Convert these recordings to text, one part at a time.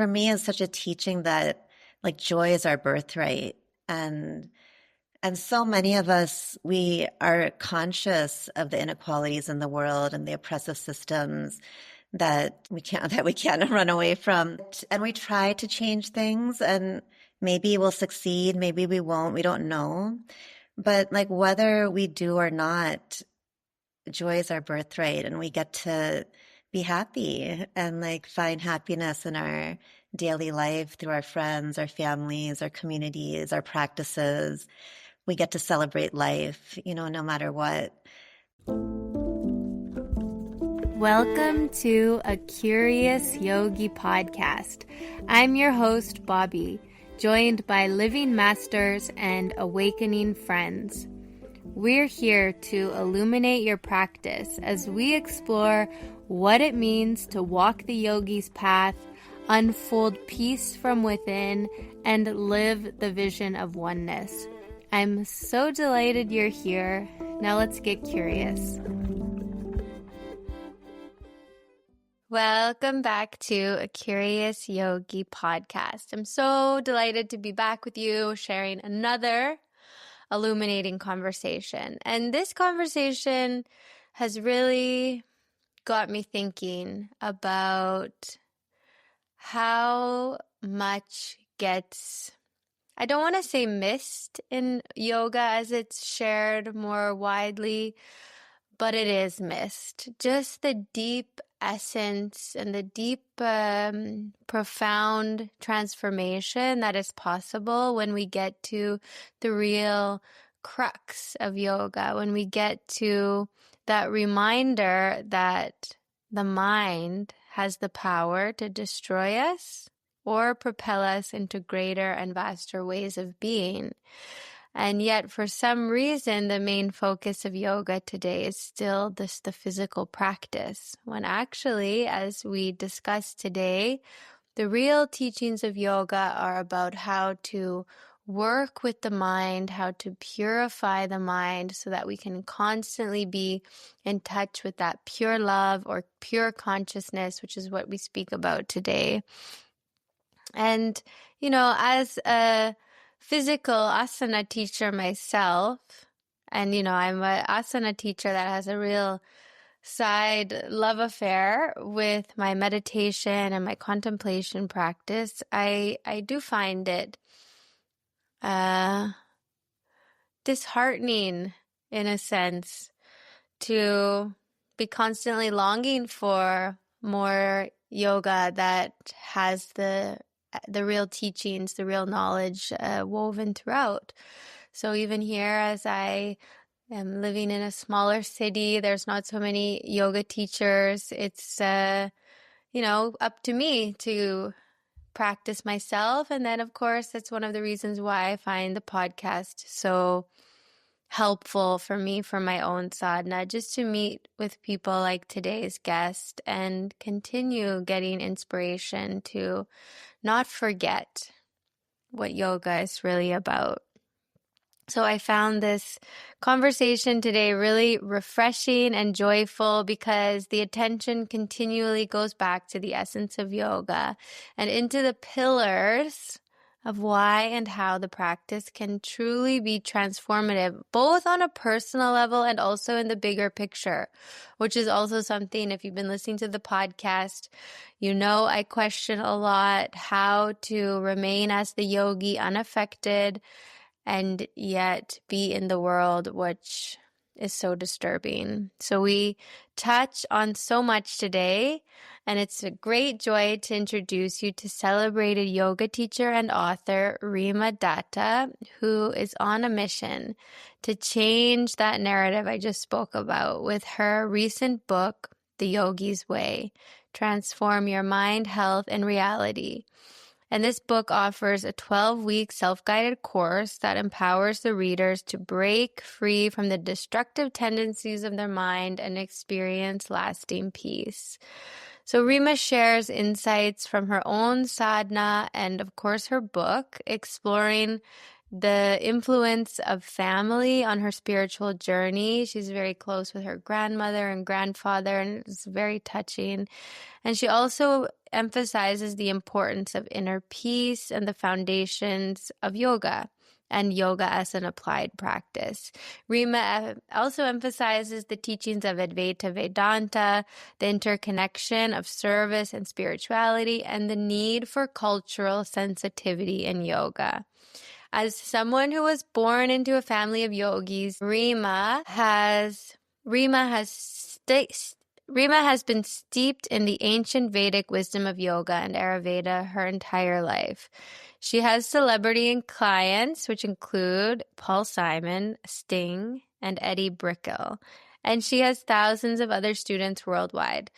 for me is such a teaching that like joy is our birthright. And so many of us, we are conscious of the inequalities in the world and the oppressive systems that we can't run away from. And we try to change things, and maybe we'll succeed, maybe we won't, we don't know. But like whether we do or not, joy is our birthright, and we get to be happy and like find happiness in our daily life through our friends, our families, our communities, our practices. We get to celebrate life, no matter what. Welcome to a Curious Yogi podcast. I'm your host, Bobby, joined by living masters and awakening friends. We're here to illuminate your practice as we explore what it means to walk the yogi's path, unfold peace from within, and live the vision of oneness. I'm so delighted you're here. Now let's get curious. Welcome back to a Curious Yogi podcast. I'm so delighted to be back with you, sharing another illuminating conversation. And this conversation has really got me thinking about how much gets, I don't want to say missed in yoga as it's shared more widely, but it is missed. Just the deep essence and the deep, profound transformation that is possible when we get to the real crux of yoga, when we get to that reminder that the mind has the power to destroy us or propel us into greater and vaster ways of being. And yet, for some reason, the main focus of yoga today is still the physical practice, when actually, as we discussed today, the real teachings of yoga are about how to work with the mind, how to purify the mind so that we can constantly be in touch with that pure love or pure consciousness, which is what we speak about today. And, as a physical asana teacher myself, and, I'm an asana teacher that has a real side love affair with my meditation and my contemplation practice, I do find it disheartening, in a sense, to be constantly longing for more yoga that has the real teachings, the real knowledge woven throughout. So even here, as I am living in a smaller city, there's not so many yoga teachers. It's, up to me to practice myself. And then, of course, that's one of the reasons why I find the podcast so helpful for me for my own sadhana, just to meet with people like today's guest and continue getting inspiration to not forget what yoga is really about. So I found this conversation today really refreshing and joyful because the attention continually goes back to the essence of yoga and into the pillars of why and how the practice can truly be transformative, both on a personal level and also in the bigger picture, which is also something, if you've been listening to the podcast, I question a lot how to remain as the yogi unaffected and yet be in the world, which is so disturbing. So we touch on so much today, and it's a great joy to introduce you to celebrated yoga teacher and author Reema Datta, who is on a mission to change that narrative I just spoke about with her recent book, The Yogi's Way: Transform Your Mind, Health, and Reality. And this book offers a 12-week self-guided course that empowers the readers to break free from the destructive tendencies of their mind and experience lasting peace. So Reema shares insights from her own sadhana and, of course, her book, exploring the influence of family on her spiritual journey. She's very close with her grandmother and grandfather, and it's very touching. And she also emphasizes the importance of inner peace and the foundations of yoga and yoga as an applied practice. Reema also emphasizes the teachings of Advaita Vedanta, the interconnection of service and spirituality, and the need for cultural sensitivity in yoga. As someone who was born into a family of yogis, Reema has been steeped in the ancient Vedic wisdom of yoga and Ayurveda her entire life. She has celebrity clients, which include Paul Simon, Sting, and Eddie Brickell, and she has thousands of other students worldwide.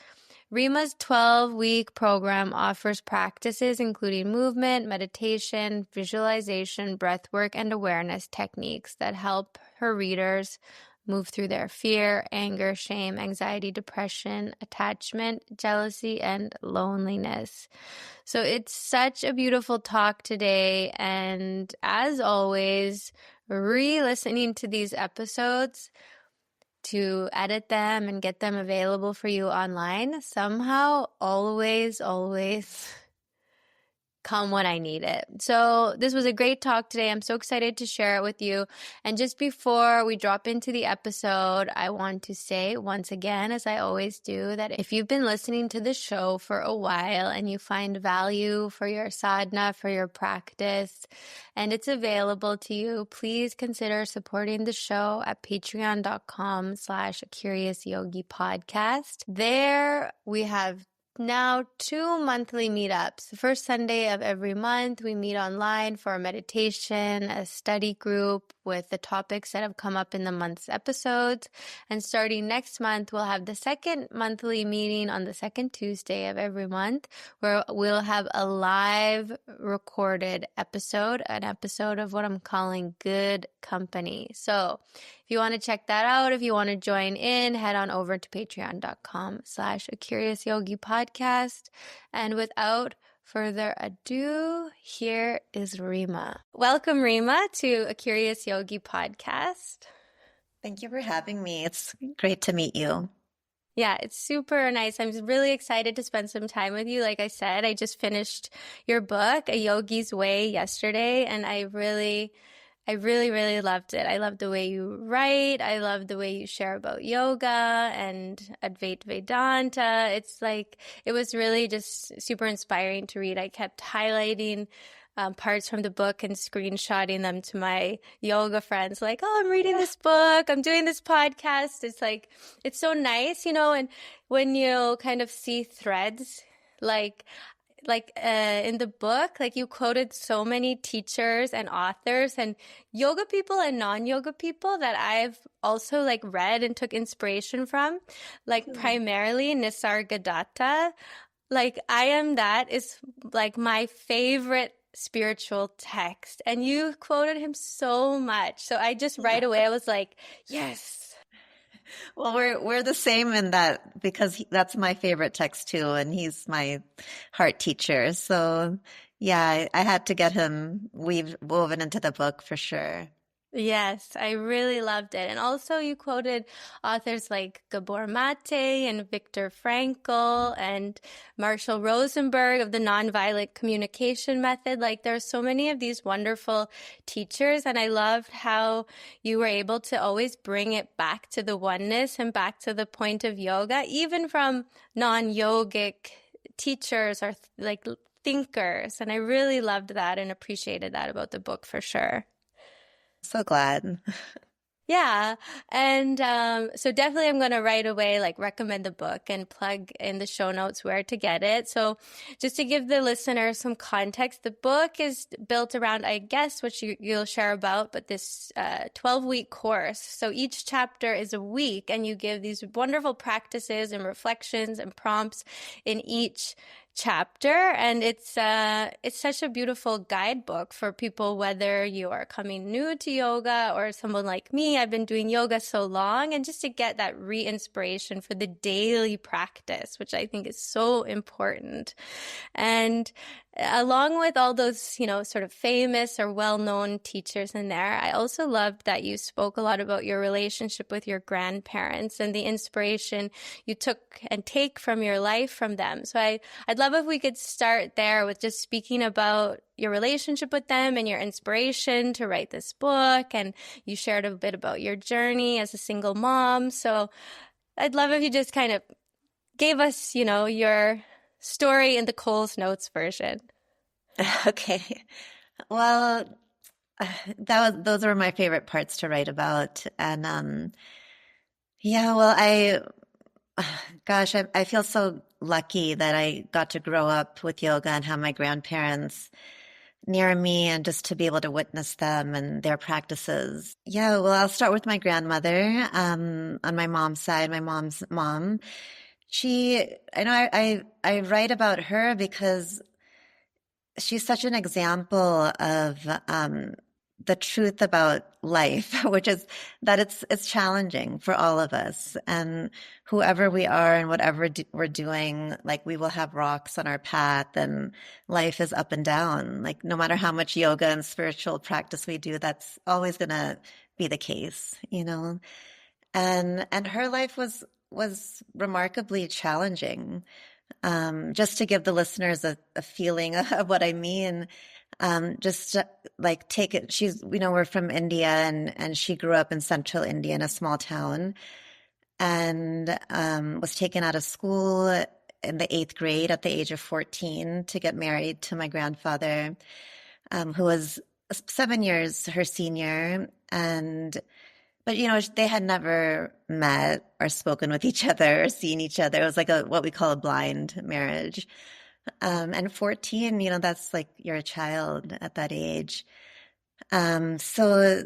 Reema's 12-week program offers practices including movement, meditation, visualization, breathwork, and awareness techniques that help her readers move through their fear, anger, shame, anxiety, depression, attachment, jealousy, and loneliness. So it's such a beautiful talk today. And as always, re-listening to these episodes to edit them and get them available for you online somehow always come when I need it. So this was a great talk today. I'm so excited to share it with you. And just before we drop into the episode, I want to say once again, as I always do, that if you've been listening to the show for a while and you find value for your sadhana, for your practice, and it's available to you, please consider supporting the show at patreon.com/CuriousYogiPodcast. There we have now 2 monthly meetups. The first Sunday of every month, we meet online for a meditation, a study group with the topics that have come up in the month's episodes. And starting next month, we'll have the second monthly meeting on the second Tuesday of every month, where we'll have a live recorded episode, an episode of what I'm calling Good Company. So if you want to check that out, if you want to join in, head on over to patreon.com/CuriousYogiPodcast. And without further ado, here is Reema. Welcome, Reema, to A Curious Yogi podcast. Thank you for having me. It's great to meet you. Yeah, it's super nice. I'm really excited to spend some time with you. Like I said, I just finished your book, A Yogi's Way, yesterday, and I really loved it. I love the way you write. I love the way you share about yoga and Advaita Vedanta. It's like, it was really just super inspiring to read. I kept highlighting parts from the book and screenshotting them to my yoga friends, like, oh, I'm reading this book, I'm doing this podcast. It's like, it's so nice, and when you kind of see threads, like in the book, like you quoted so many teachers and authors and yoga people and non-yoga people that I've also like read and took inspiration from, like primarily Nisargadatta. Like that is like my favorite spiritual text, and you quoted him so much. So I just right away I was like, yes. Well, we're the same in that, because that's my favorite text too, and he's my heart teacher. So yeah, I had to get him woven into the book for sure. Yes, I really loved it. And also you quoted authors like Gabor Mate and Viktor Frankl and Marshall Rosenberg of the nonviolent communication method. Like there's so many of these wonderful teachers, and I loved how you were able to always bring it back to the oneness and back to the point of yoga, even from non-yogic teachers or like thinkers. And I really loved that and appreciated that about the book for sure. So glad. Yeah. And so definitely I'm going to right away like recommend the book and plug in the show notes where to get it. So just to give the listener some context, the book is built around, I guess, what you'll share about, but this 12-week course. So each chapter is a week, and you give these wonderful practices and reflections and prompts in each chapter, and it's such a beautiful guidebook for people, whether you are coming new to yoga or someone like me. I've been doing yoga so long, and just to get that re-inspiration for the daily practice, which I think is so important. And along with all those, sort of famous or well-known teachers in there, I also loved that you spoke a lot about your relationship with your grandparents and the inspiration you took and take from your life from them. So I'd love if we could start there with just speaking about your relationship with them and your inspiration to write this book. And you shared a bit about your journey as a single mom. So I'd love if you just kind of gave us, your story in the Cole's Notes version. Okay. Well, those were my favorite parts to write about. And yeah, well, gosh, I feel so lucky that I got to grow up with yoga and have my grandparents near me and just to be able to witness them and their practices. Yeah, well, I'll start with my grandmother, on my mom's side, my mom's mom. I know I write about her because she's such an example of the truth about life, which is that it's challenging for all of us, and whoever we are and whatever we're doing, like we will have rocks on our path, and life is up and down. Like no matter how much yoga and spiritual practice we do, that's always gonna be the case, you know. And her life was remarkably challenging. Just to give the listeners a feeling of what I mean, just to, like take it. We're from India, and she grew up in central India in a small town, and was taken out of school in the eighth grade at the age of 14 to get married to my grandfather, who was 7 years her senior. But they had never met or spoken with each other or seen each other. It was like what we call a blind marriage. And 14, that's like you're a child at that age. So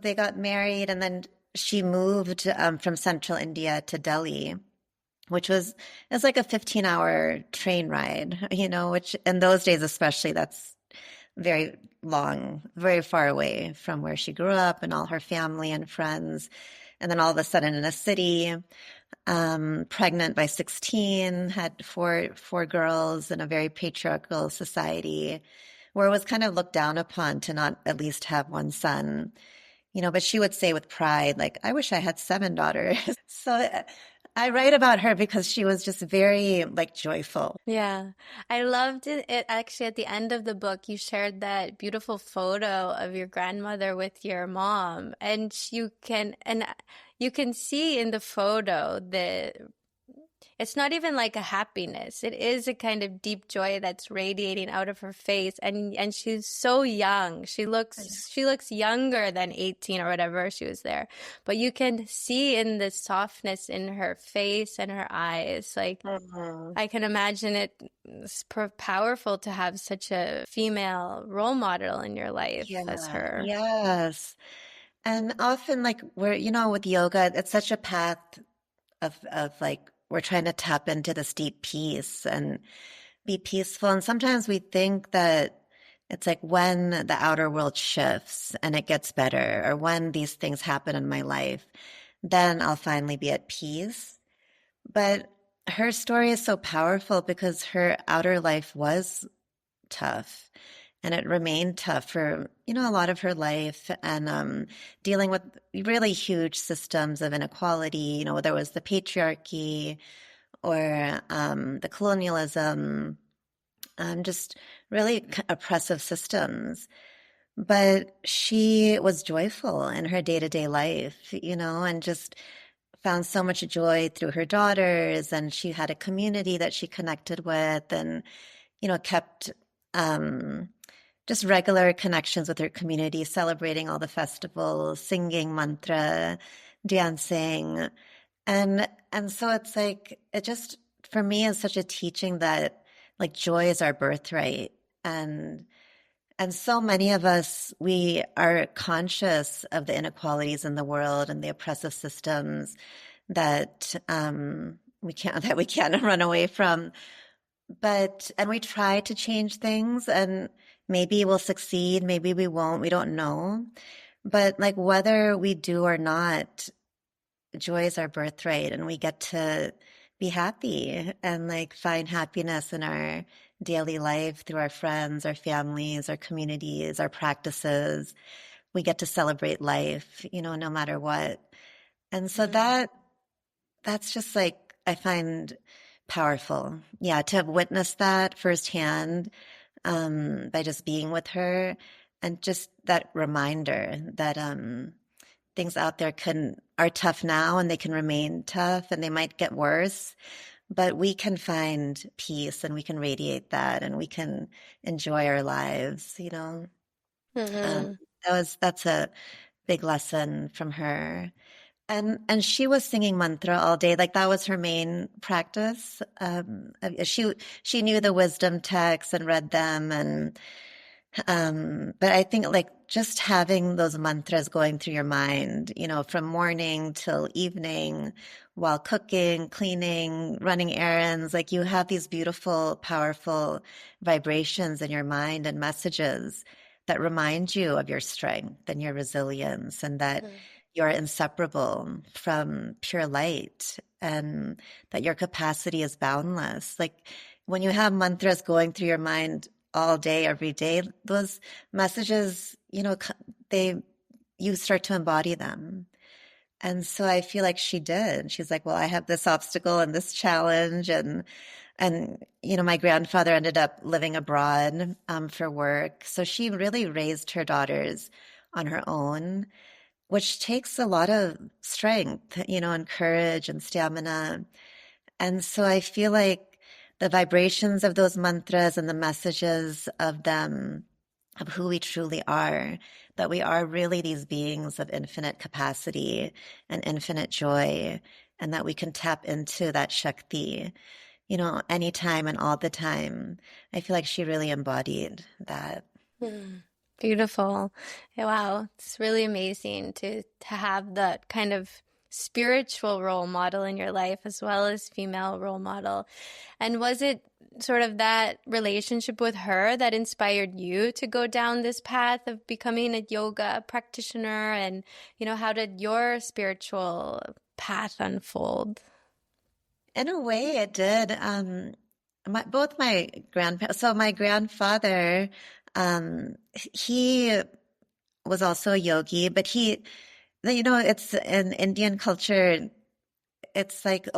they got married, and then she moved from central India to Delhi, which it's like a 15-hour train ride, which in those days especially, that's very long, very far away from where she grew up and all her family and friends. And then all of a sudden in a city, pregnant by 16, had four girls in a very patriarchal society where it was kind of looked down upon to not at least have one son, but she would say with pride, like, I wish I had seven daughters. So I write about her because she was just very like joyful. Yeah, I loved it. Actually, at the end of the book, you shared that beautiful photo of your grandmother with your mom, and you can see in the photo the it's not even like a happiness. It is a kind of deep joy that's radiating out of her face, and she's so young. She looks younger than 18 or whatever she was there. But you can see in the softness in her face and her eyes. Like Mhm. I can imagine it's powerful to have such a female role model in your life as Yeah, her. yes. And often, like, with yoga, it's such a path of like, we're trying to tap into this deep peace and be peaceful. And sometimes we think that it's like when the outer world shifts and it gets better, or when these things happen in my life, then I'll finally be at peace. But her story is so powerful because her outer life was tough, and it remained tough for a lot of her life, and dealing with really huge systems of inequality, whether it was the patriarchy or the colonialism, just really oppressive systems. But she was joyful in her day-to-day life, and just found so much joy through her daughters, and she had a community that she connected with, and kept um, just regular connections with her community, celebrating all the festivals, singing mantra, dancing. And so it's like, it just, for me, is such a teaching that like joy is our birthright. And so many of us, we are conscious of the inequalities in the world and the oppressive systems that we can't run away from. and we try to change things, and maybe we'll succeed, maybe we won't, we don't know. But like whether we do or not, joy is our birthright, and we get to be happy and like find happiness in our daily life through our friends, our families, our communities, our practices. We get to celebrate life, no matter what. And so Mm, that's just like I find powerful. Yeah, to have witnessed that firsthand, by just being with her, and just that reminder that things out there can are tough now, and they can remain tough, and they might get worse, but we can find peace, and we can radiate that, and we can enjoy our lives. Um, mm, that's a big lesson from her. And she was singing mantra all day. Like that was her main practice. She knew the wisdom texts and read them, and but I think like just having those mantras going through your mind, from morning till evening, while cooking, cleaning, running errands, like you have these beautiful, powerful vibrations in your mind and messages that remind you of your strength and your resilience, and that mm, you're inseparable from pure light, and that your capacity is boundless. Like when you have mantras going through your mind all day, every day, those messages, they, you start to embody them. And so I feel like she did. She's like, well, I have this obstacle and this challenge. And my grandfather ended up living abroad for work. So she really raised her daughters on her own, which takes a lot of strength, and courage and stamina. And so I feel like the vibrations of those mantras and the messages of them, of who we truly are, that we are really these beings of infinite capacity and infinite joy, and that we can tap into that Shakti, anytime and all the time. I feel like she really embodied that. mm. Beautiful. Yeah, wow. It's really amazing to have that kind of spiritual role model in your life as well as female role model. And was it sort of that relationship with her that inspired you to go down this path of becoming a yoga practitioner? And, how did your spiritual path unfold? In a way, it did. Both my grandparents, so my grandfather, he was also a yogi, but it's in Indian culture, it's like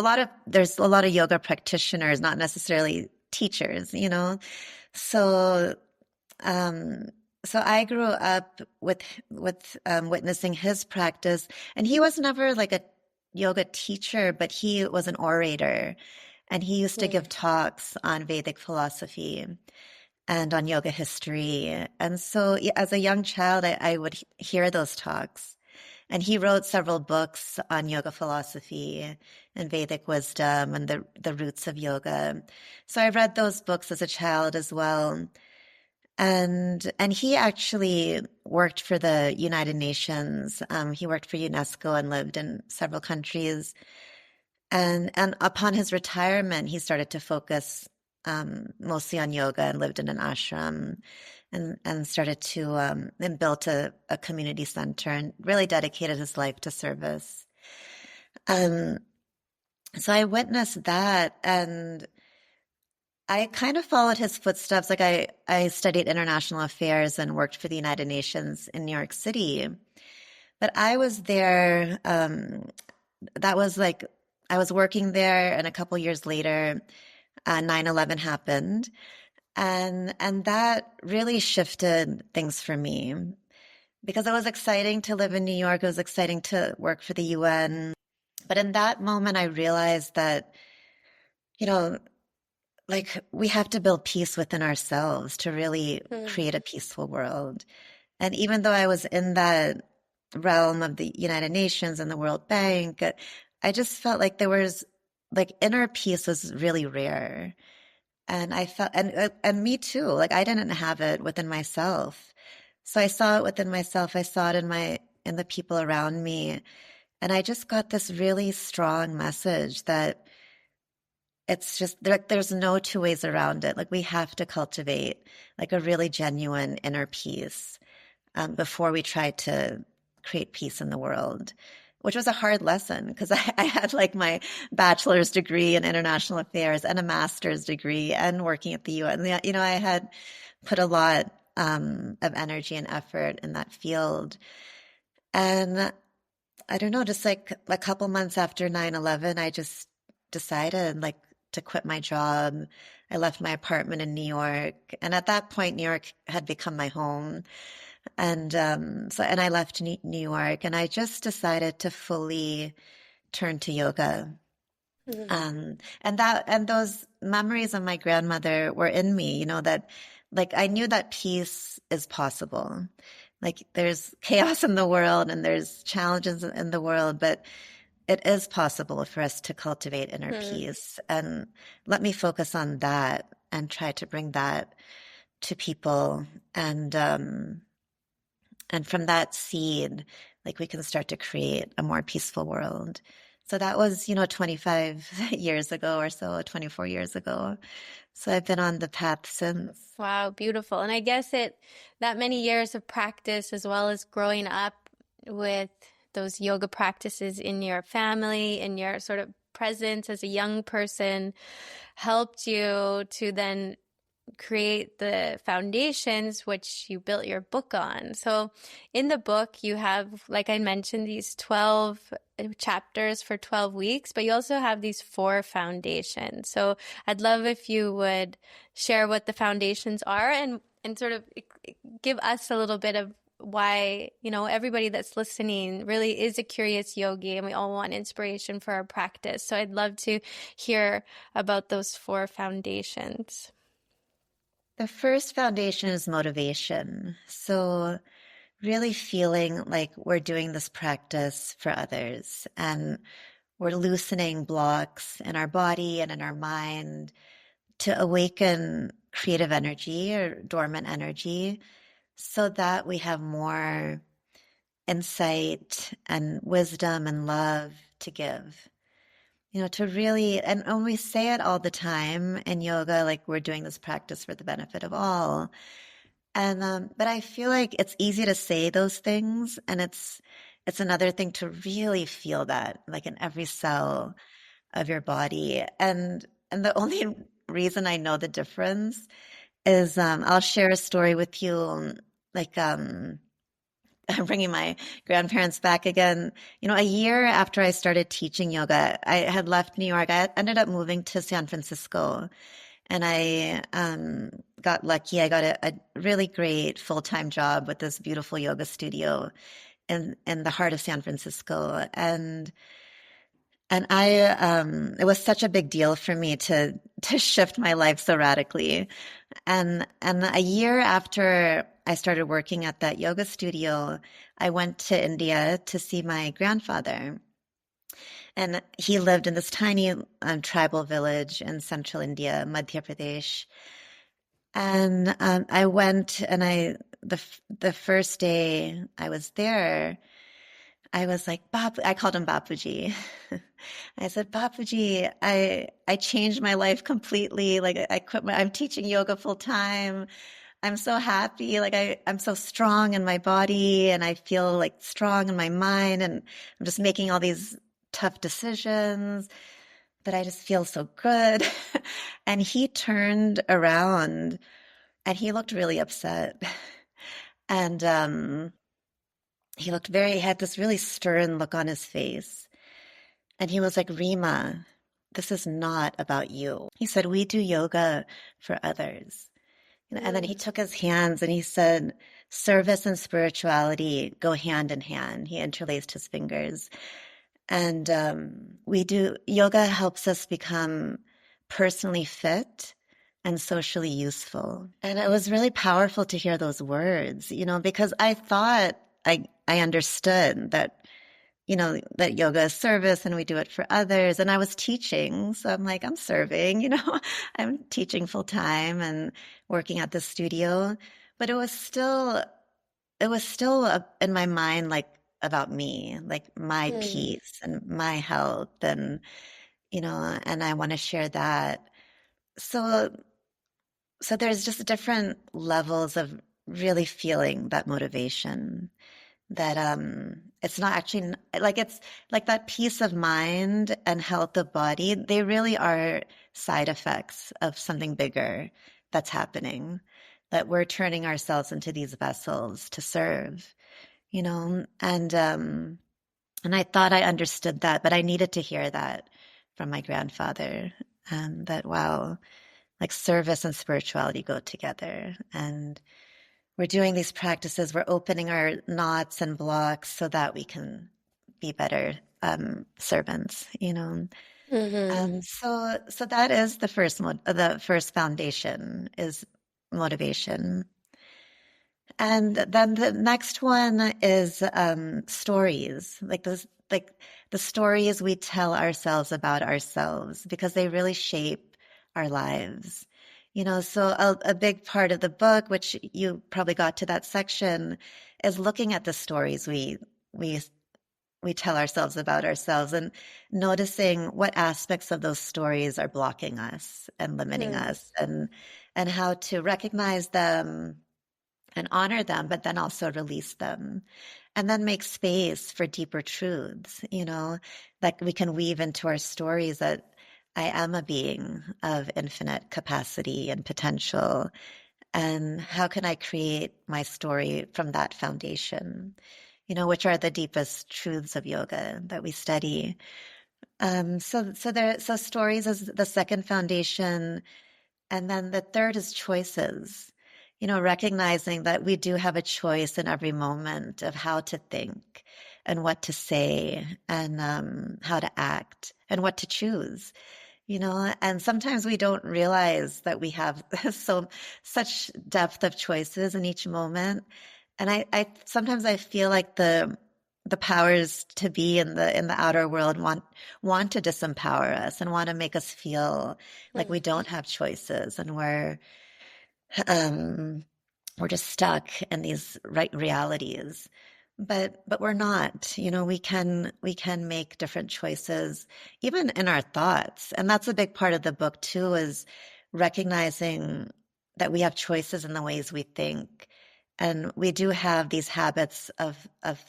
there's a lot of yoga practitioners, not necessarily teachers. So, um, so I grew up with witnessing his practice, and he was never like a yoga teacher, but he was an orator, and he used to give Mm, talks on Vedic philosophy and on yoga history. And so, yeah, as a young child, I would hear those talks. And he wrote several books on yoga philosophy and Vedic wisdom and the roots of yoga. So I read those books as a child as well. And he actually worked for the United Nations. He worked for UNESCO and lived in several countries. And upon his retirement, he started to focus mostly on yoga, and lived in an ashram, and started to and built a community center, and really dedicated his life to service. Um, so I witnessed that, and I kind of followed his footsteps. Like I studied international affairs and worked for the United Nations in New York City. But I was there, that was like I was working there, and a couple years later, 9/11 happened, and that really shifted things for me, because it was exciting to live in New York. It was exciting to work for the UN. But in that moment, I realized that, you know, like we have to build peace within ourselves to really mm, create a peaceful world. And even though I was in that realm of the United Nations and the World Bank, I just felt like there was like inner peace was really rare. And I felt, and me too, like I didn't have it within myself. So I saw it within myself. I saw it in the people around me. And I just got this really strong message that it's just there's no two ways around it. Like we have to cultivate like a really genuine inner peace before we try to create peace in the world, which was a hard lesson because I had like my bachelor's degree in international affairs and a master's degree and working at the UN. You know, I had put a lot of energy and effort in that field. And I don't know, just like a couple months after 9/11, I just decided like to quit my job. I left my apartment in New York. And at that point, New York had become my home. And and I left New York and I just decided to fully turn to yoga. Mm. And those memories of my grandmother were in me, you know, that like I knew that peace is possible. Like there's chaos in the world and there's challenges in the world, but it is possible for us to cultivate inner Mm. peace. And let me focus on that and try to bring that to people. And from that seed, like we can start to create a more peaceful world. So that was, you know, 25 years ago or so, 24 years ago. So I've been on the path since. Wow, beautiful. And I guess that many years of practice, as well as growing up with those yoga practices in your family, in your sort of presence as a young person, helped you to then create the foundations which you built your book on. So in the book, you have, like I mentioned, these 12 chapters for 12 weeks, but you also have these 4 foundations. So I'd love if you would share what the foundations are and sort of give us a little bit of why, you know, everybody that's listening really is a curious yogi and we all want inspiration for our practice. So I'd love to hear about those 4 foundations. The first foundation is motivation. So really feeling like we're doing this practice for others and we're loosening blocks in our body and in our mind to awaken creative energy or dormant energy so that we have more insight and wisdom and love to give. You know, to really, and when we say it all the time in yoga, like we're doing this practice for the benefit of all. And, but I feel like it's easy to say those things, and it's another thing to really feel that, like in every cell of your body. And the only reason I know the difference is, I'll share a story with you, like, bringing my grandparents back again. You know, a year after I started teaching yoga, I had left New York. I ended up moving to San Francisco, and I got lucky. I got a really great full-time job with this beautiful yoga studio in the heart of San Francisco. And it was such a big deal for me to shift my life so radically. And a year after I started working at that yoga studio, I went to India to see my grandfather. And he lived in this tiny tribal village in central India, Madhya Pradesh. And I went, and the first day I was there, I was like, I called him Bapuji. I said, Bapuji, I changed my life completely. Like I quit I'm teaching yoga full time. I'm so happy. Like I'm so strong in my body and I feel like strong in my mind and I'm just making all these tough decisions, but I just feel so good. And he turned around and he looked really upset. And he had this really stern look on his face. And he was like, Reema, this is not about you. He said, we do yoga for others. And then he took his hands and he said, service and spirituality go hand in hand. He interlaced his fingers. And yoga helps us become personally fit and socially useful. And it was really powerful to hear those words, you know, because I thought I understood that, you know, that yoga is service and we do it for others. And I was teaching. So I'm like, I'm serving, you know, I'm teaching full time and working at the studio. But it was still in my mind, like about me, like my Mm. peace and my health. And, and I want to share that. So, so there's just different levels of really feeling that motivation that it's not actually like it's like that peace of mind and health of body, they really are side effects of something bigger that's happening, that we're turning ourselves into these vessels to serve, and I thought I understood that, but I needed to hear that from my grandfather, that wow, like service and spirituality go together. And we're doing these practices, we're opening our knots and blocks so that we can be better servants, Mm-hmm. So that is the first foundation is motivation. And then the next one is stories, like the stories we tell ourselves about ourselves, because they really shape our lives. So a big part of the book, which you probably got to that section, is looking at the stories we we tell ourselves about ourselves and noticing what aspects of those stories are blocking us and limiting us, and how to recognize them and honor them, but then also release them. And then make space for deeper truths, that we can weave into our stories, that I am a being of infinite capacity and potential. And how can I create my story from that foundation, which are the deepest truths of yoga that we study. So stories is the second foundation, and then the third is choices, recognizing that we do have a choice in every moment of how to think and what to say, and how to act and what to choose, and sometimes we don't realize that we have such depth of choices in each moment. And I sometimes I feel like the powers to be in the outer world want to disempower us and want to make us feel like we don't have choices, and um, we're just stuck in these right realities. But we're not. We can make different choices even in our thoughts. And that's a big part of the book too, is recognizing that we have choices in the ways we think. And we do have these habits of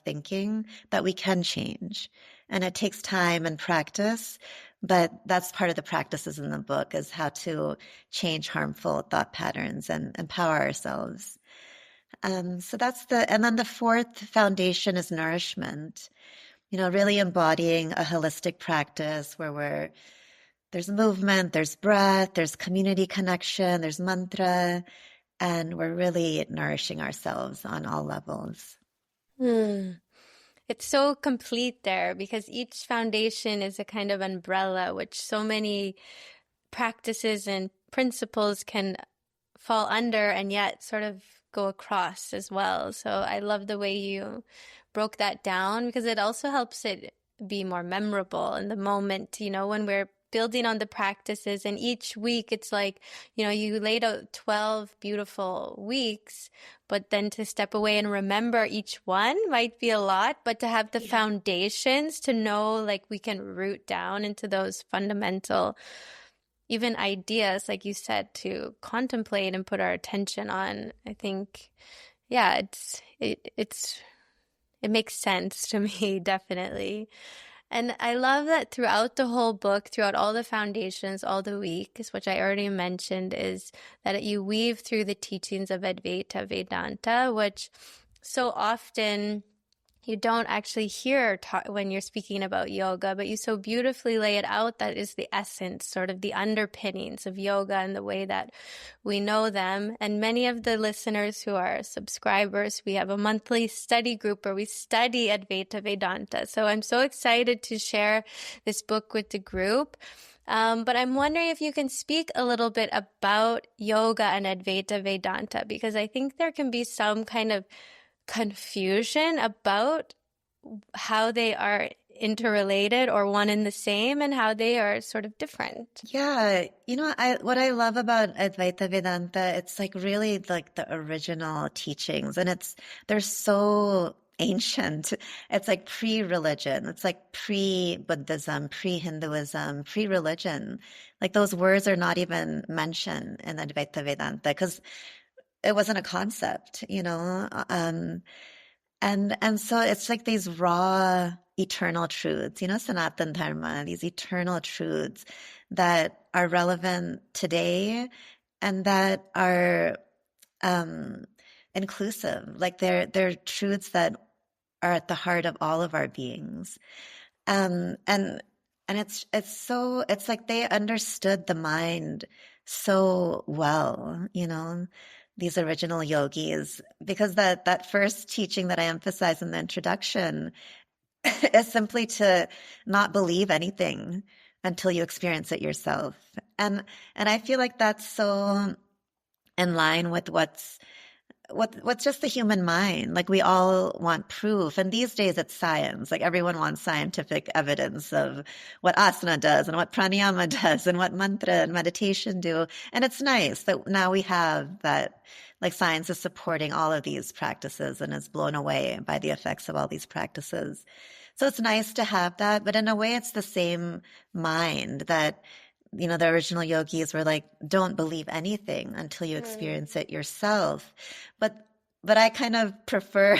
thinking that we can change. And it takes time and practice, but that's part of the practices in the book, is how to change harmful thought patterns and empower ourselves. So and then the fourth foundation is nourishment, really embodying a holistic practice where there's movement, there's breath, there's community connection, there's mantra, and we're really nourishing ourselves on all levels. Mm. It's so complete there because each foundation is a kind of umbrella, which so many practices and principles can fall under and yet sort of go across as well. So I love the way you broke that down because it also helps it be more memorable in the moment, when we're building on the practices. And each week it's like, you laid out 12 beautiful weeks, but then to step away and remember each one might be a lot, but to have the Yeah. foundations to know like we can root down into those fundamental even ideas, like you said, to contemplate and put our attention on. I think, yeah, it makes sense to me, definitely. And I love that throughout the whole book, throughout all the foundations, all the weeks, which I already mentioned, is that you weave through the teachings of Advaita Vedanta, which so often you don't actually hear when you're speaking about yoga, but you so beautifully lay it out. That is the essence, sort of the underpinnings of yoga and the way that we know them. And many of the listeners who are subscribers, we have a monthly study group where we study Advaita Vedanta. So I'm so excited to share this book with the group. But I'm wondering if you can speak a little bit about yoga and Advaita Vedanta, because I think there can be some kind of confusion about how they are interrelated or one and the same and how they are sort of different. Yeah, what I love about Advaita Vedanta, it's like really like the original teachings, and they're so ancient. It's like pre-religion. It's like pre-Buddhism, pre-Hinduism, pre-religion. Like those words are not even mentioned in Advaita Vedanta because it wasn't a concept, you know? And so it's like these raw eternal truths, you know, Sanatan Dharma, these eternal truths that are relevant today and that are um, inclusive. Like they're truths that are at the heart of all of our beings. Um, and and it's like they understood the mind so well, you know, these original yogis, because that first teaching that I emphasize in the introduction is simply to not believe anything until you experience it yourself. And I feel like that's so in line with what's just the human mind. Like we all want proof, and these days it's science. Like everyone wants scientific evidence of what asana does and what pranayama does and what mantra and meditation do. And it's nice that now we have that, like science is supporting all of these practices and is blown away by the effects of all these practices. So it's nice to have that, but in a way it's the same mind that, you know, the original yogis were like, don't believe anything until you Mm. experience it yourself. But but I kind of prefer,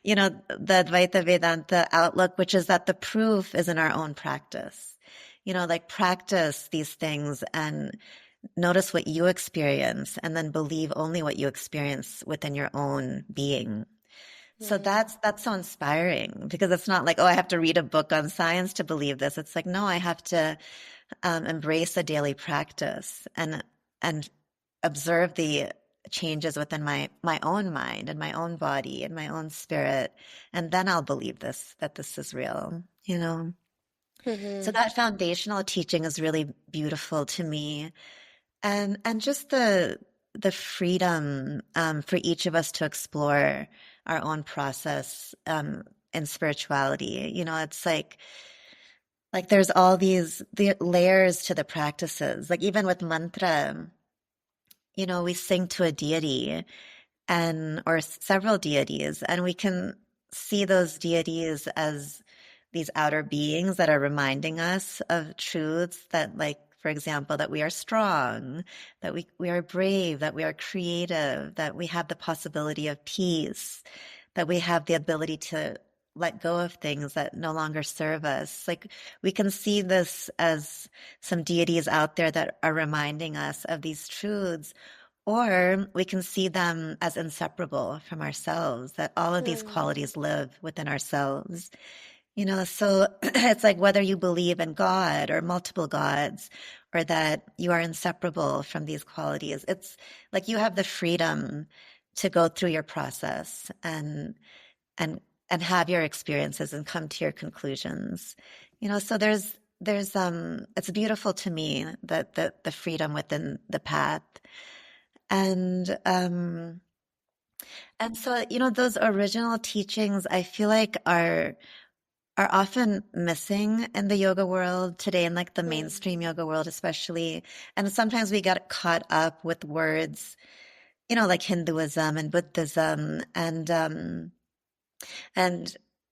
you know, the Advaita Vedanta outlook, which is that the proof is in our own practice. You know, like practice these things and notice what you experience and then believe only what you experience within your own being. So Mm. that's so inspiring because it's not like, oh, I have to read a book on science to believe this. It's like, no, I have to embrace a daily practice and observe the changes within my own mind and my own body and my own spirit, and then I'll believe this that this is real, you know. So Mhm. that foundational teaching is really beautiful to me, and just the freedom for each of us to explore our own process in spirituality. You know, it's like there's all these the layers to the practices. Like even with mantra, you know, we sing to a deity and or several deities, and we can see those deities as these outer beings that are reminding us of truths that, like, for example, that we are strong, that we are brave, that we are creative, that we have the possibility of peace, that we have the ability to let go of things that no longer serve us. Like we can see this as some deities out there that are reminding us of these truths, or we can see them as inseparable from ourselves, that all of these Mm. qualities live within ourselves. You know, so it's like whether you believe in God or multiple gods, or that you are inseparable from these qualities, it's like you have the freedom to go through your process and and have your experiences and come to your conclusions. You know, so there's it's beautiful to me that the freedom within the path. And and so, you know, those original teachings I feel like are often missing in the yoga world today, in like the Mm. mainstream yoga world especially. And sometimes we get caught up with words, you know, like Hinduism and Buddhism and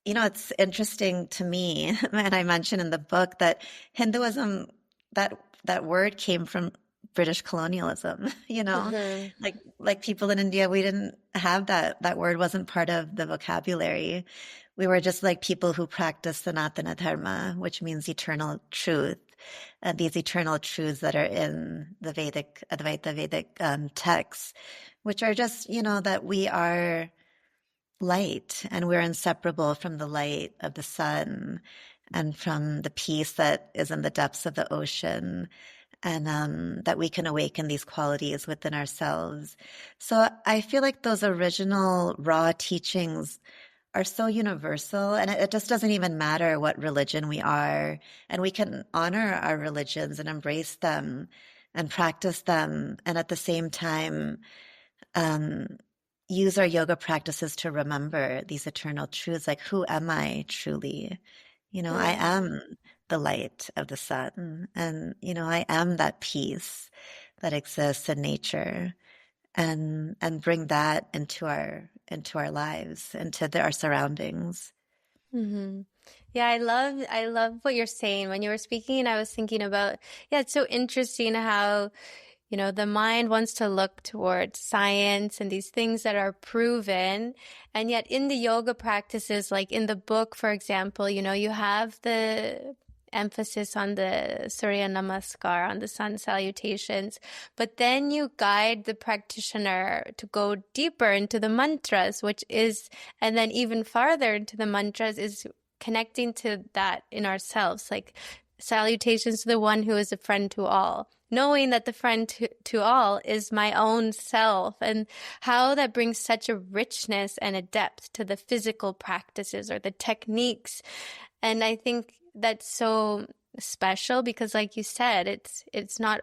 you know, it's interesting to me, and I mentioned in the book that Hinduism, that that word came from British colonialism, you know, Mhm. like people in India, we didn't have that word wasn't part of the vocabulary. We were just like people who practice Sanatana Dharma, which means eternal truth. These eternal truths that are in the Vedic, Advaita Vedic texts, which are just, you know, that we are light and we're inseparable from the light of the sun and from the peace that is in the depths of the ocean, and that we can awaken these qualities within ourselves. So I feel like those original raw teachings are so universal, and it just doesn't even matter what religion we are, and we can honor our religions and embrace them and practice them, and at the same time um, use our yoga practices to remember these eternal truths, like who am I truly? You know, I Mm. am the light of the sun, and you know, I am that peace that exists in nature. and bring that into our lives, our surroundings. Hmm. Yeah, I love what you're saying. When you were speaking, I was thinking about, yeah, it's so interesting how, the mind wants to look towards science and these things that are proven. And yet in the yoga practices, like in the book, for example, you have the emphasis on the Surya Namaskar, on the sun salutations, but then you guide the practitioner to go deeper into the mantras, and then even farther into the mantras is connecting to that in ourselves, like salutations to the one who is a friend to all, knowing that the friend to all is my own self, and how that brings such a richness and a depth to the physical practices or the techniques. And I think that's so special because, like you said, it's not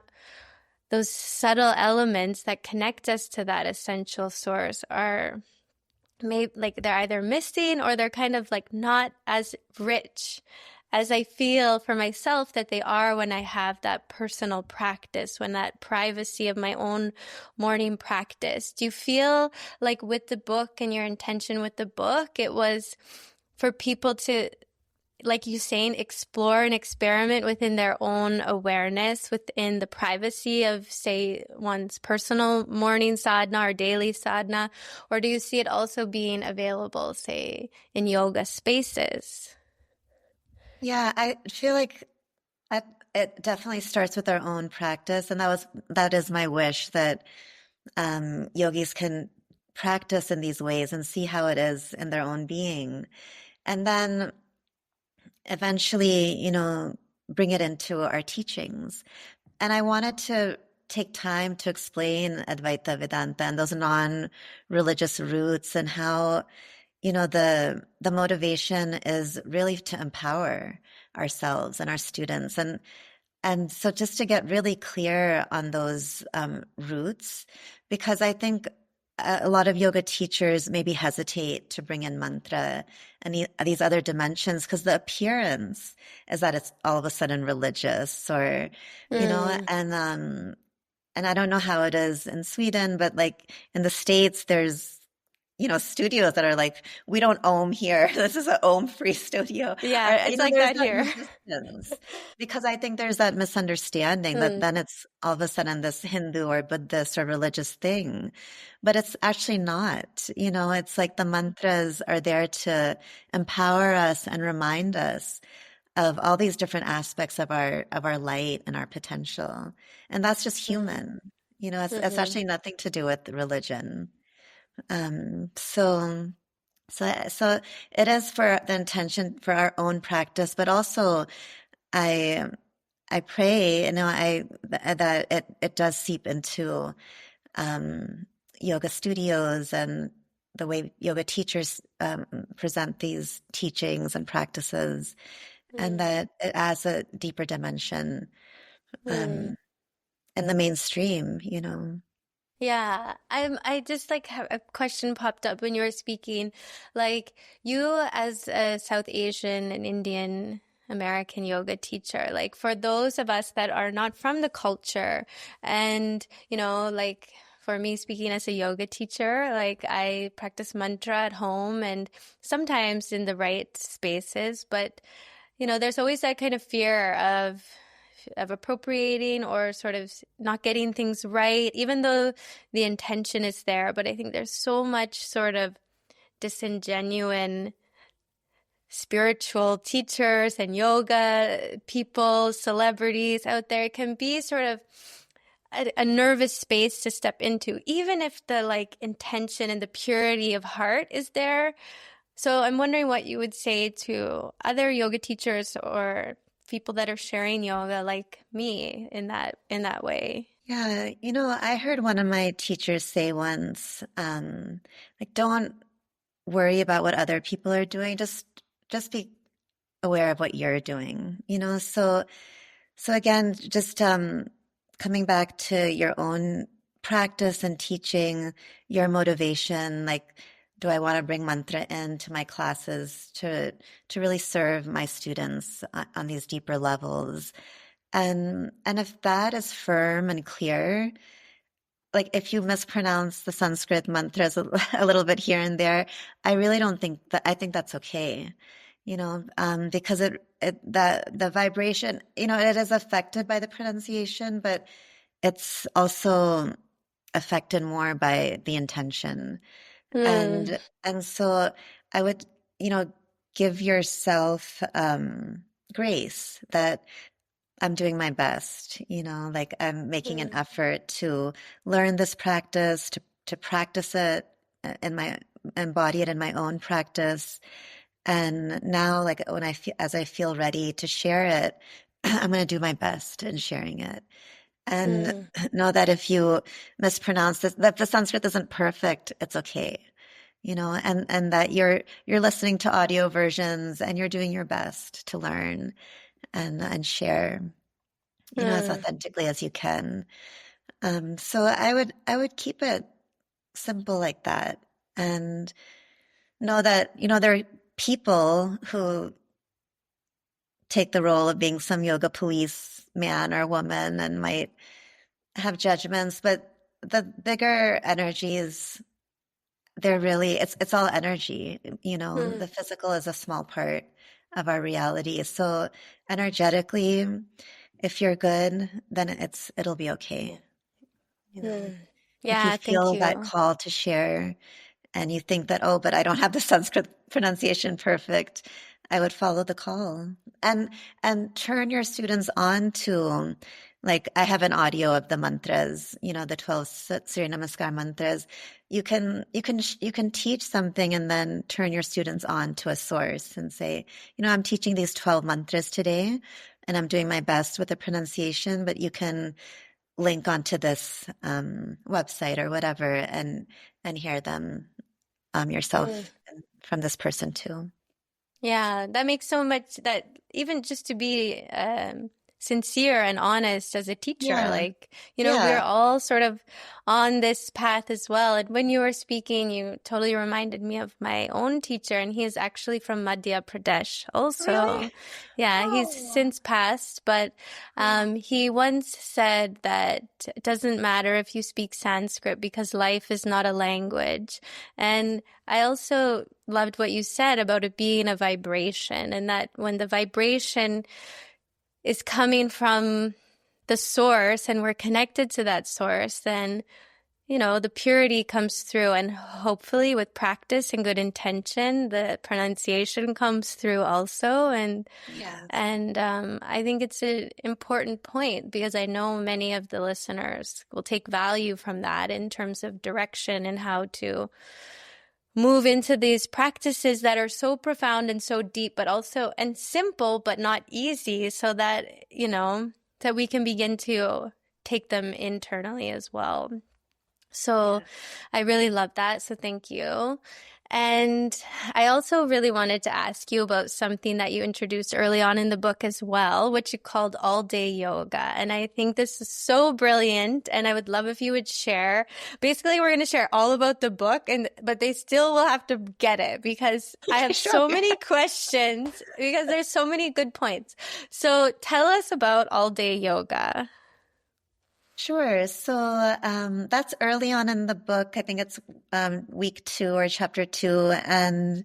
those subtle elements that connect us to that essential source are maybe like they're either missing or they're kind of like not as rich as I feel for myself that they are when I have that personal practice, when that privacy of my own morning practice. Do you feel like with the book and your intention with the book, it was for people to, like you saying, explore and experiment within their own awareness, within the privacy of, say, one's personal morning sadhana or daily sadhana? Or do you see it also being available, say, in yoga spaces? Yeah, I feel like I, it definitely starts with our own practice, and that is my wish that yogis can practice in these ways and see how it is in their own being, and then eventually, bring it into our teachings. And I wanted to take time to explain Advaita Vedanta and those non-religious roots, and how, the motivation is really to empower ourselves and our students. And so just to get really clear on those roots, because I think a lot of yoga teachers maybe hesitate to bring in mantra and these other dimensions because the appearance is that it's all of a sudden religious, or, Mm. and I don't know how it is in Sweden, but like in the States, there's studios that are like, we don't ohm here. This is an ohm free studio. Yeah, Or, it's like there's that that here. resistance because I think there's that misunderstanding that Mm. then it's all of a sudden this Hindu or Buddhist or religious thing, but it's actually not. It's like the mantras are there to empower us and remind us of all these different aspects of our light and our potential. And that's just Mm. human. It's Mm-hmm. actually nothing to do with religion. So, so it is for the intention for our own practice, but also I, I pray, that it does seep into, um, yoga studios and the way yoga teachers, present these teachings and practices, and Mm. that it adds a deeper dimension, Mm. um, in the mainstream. Yeah, I just like have a question popped up when you were speaking. Like you as a South Asian and Indian American yoga teacher, like for those of us that are not from the culture and, like for me speaking as a yoga teacher, like I practice mantra at home and sometimes in the right spaces, but there's always that kind of fear of appropriating or sort of not getting things right, even though the intention is there. But I think there's so much sort of disingenuine spiritual teachers and yoga people, celebrities out there. It can be sort of a nervous space to step into, even if the like intention and the purity of heart is there. So I'm wondering what you would say to other yoga teachers or people that are sharing yoga like me in that way. Yeah, I heard one of my teachers say once, like, don't worry about what other people are doing. Just be aware of what you're doing. So again, just coming back to your own practice and teaching, your motivation, like, do I want to bring mantra into my classes to really serve my students on these deeper levels? And if that is firm and clear, like if you mispronounce the Sanskrit mantras a little bit here and there, I really don't think that, I think that's okay, because the vibration, it is affected by the pronunciation, but it's also affected more by the intention. Mm, And so I would, you know, give yourself grace that I'm doing my best, like I'm making an mm, effort to learn this practice, to practice it in my embody it in my own practice. And now, like when I feel as I feel ready to share it, I'm going to do my best in sharing it. And mm, know that if you mispronounce this, that the Sanskrit isn't perfect, it's okay. And that you're listening to audio versions and you're doing your best to learn and share, as mm, authentically as you can. So I would keep it simple like that, and know that there are people who take the role of being some yoga police man or woman and might have judgments, but the bigger energies, they're really it's all energy. mm, The physical is a small part of our reality. So energetically, if you're good, then it'll be okay. mm. If you Yeah, thank feel that you. call to share and you think that, oh, but I don't have the Sanskrit pronunciation perfect, I would follow the call and turn your students on to, like, I have an audio of the mantras, the 12 Surya Namaskar mantras. You can teach something and then turn your students on to a source and say, I'm teaching these 12 mantras today and I'm doing my best with the pronunciation, but you can link onto this website or whatever and hear them Mm. yourself from this person too. Yeah, that makes so much that even just to be sincere and honest as a teacher, Yeah, like, we're yeah. all sort of on this path as well. And when you were speaking, you totally reminded me of my own teacher, and he is actually from Madhya Pradesh Really? also. Yeah, he's Oh, since passed, but yeah. he once said that it doesn't matter if you speak Sanskrit because life is not a language. And I also loved what you said about it being a vibration, and that when the vibration is coming from the source and we're connected to that source, then, the purity comes through, and hopefully with practice and good intention, the pronunciation comes through also. And Yes. and I think it's an important point because I know many of the listeners will take value from that in terms of direction and how to move into these practices that are so profound and so deep, but also and simple, but not easy, so that, that we can begin to take them internally as well. So Yeah. I really love that. So thank you. And I also really wanted to ask you about something that you introduced early on in the book as well, which you called all day yoga. And I think this is so brilliant. And I would love if you would share. Basically, we're going to share all about the book, but they still will have to get it because I Okay, have sure. so many questions because there's so many good points. So tell us about all day yoga. Sure. So that's early on in the book. I think it's week 2 or chapter 2, and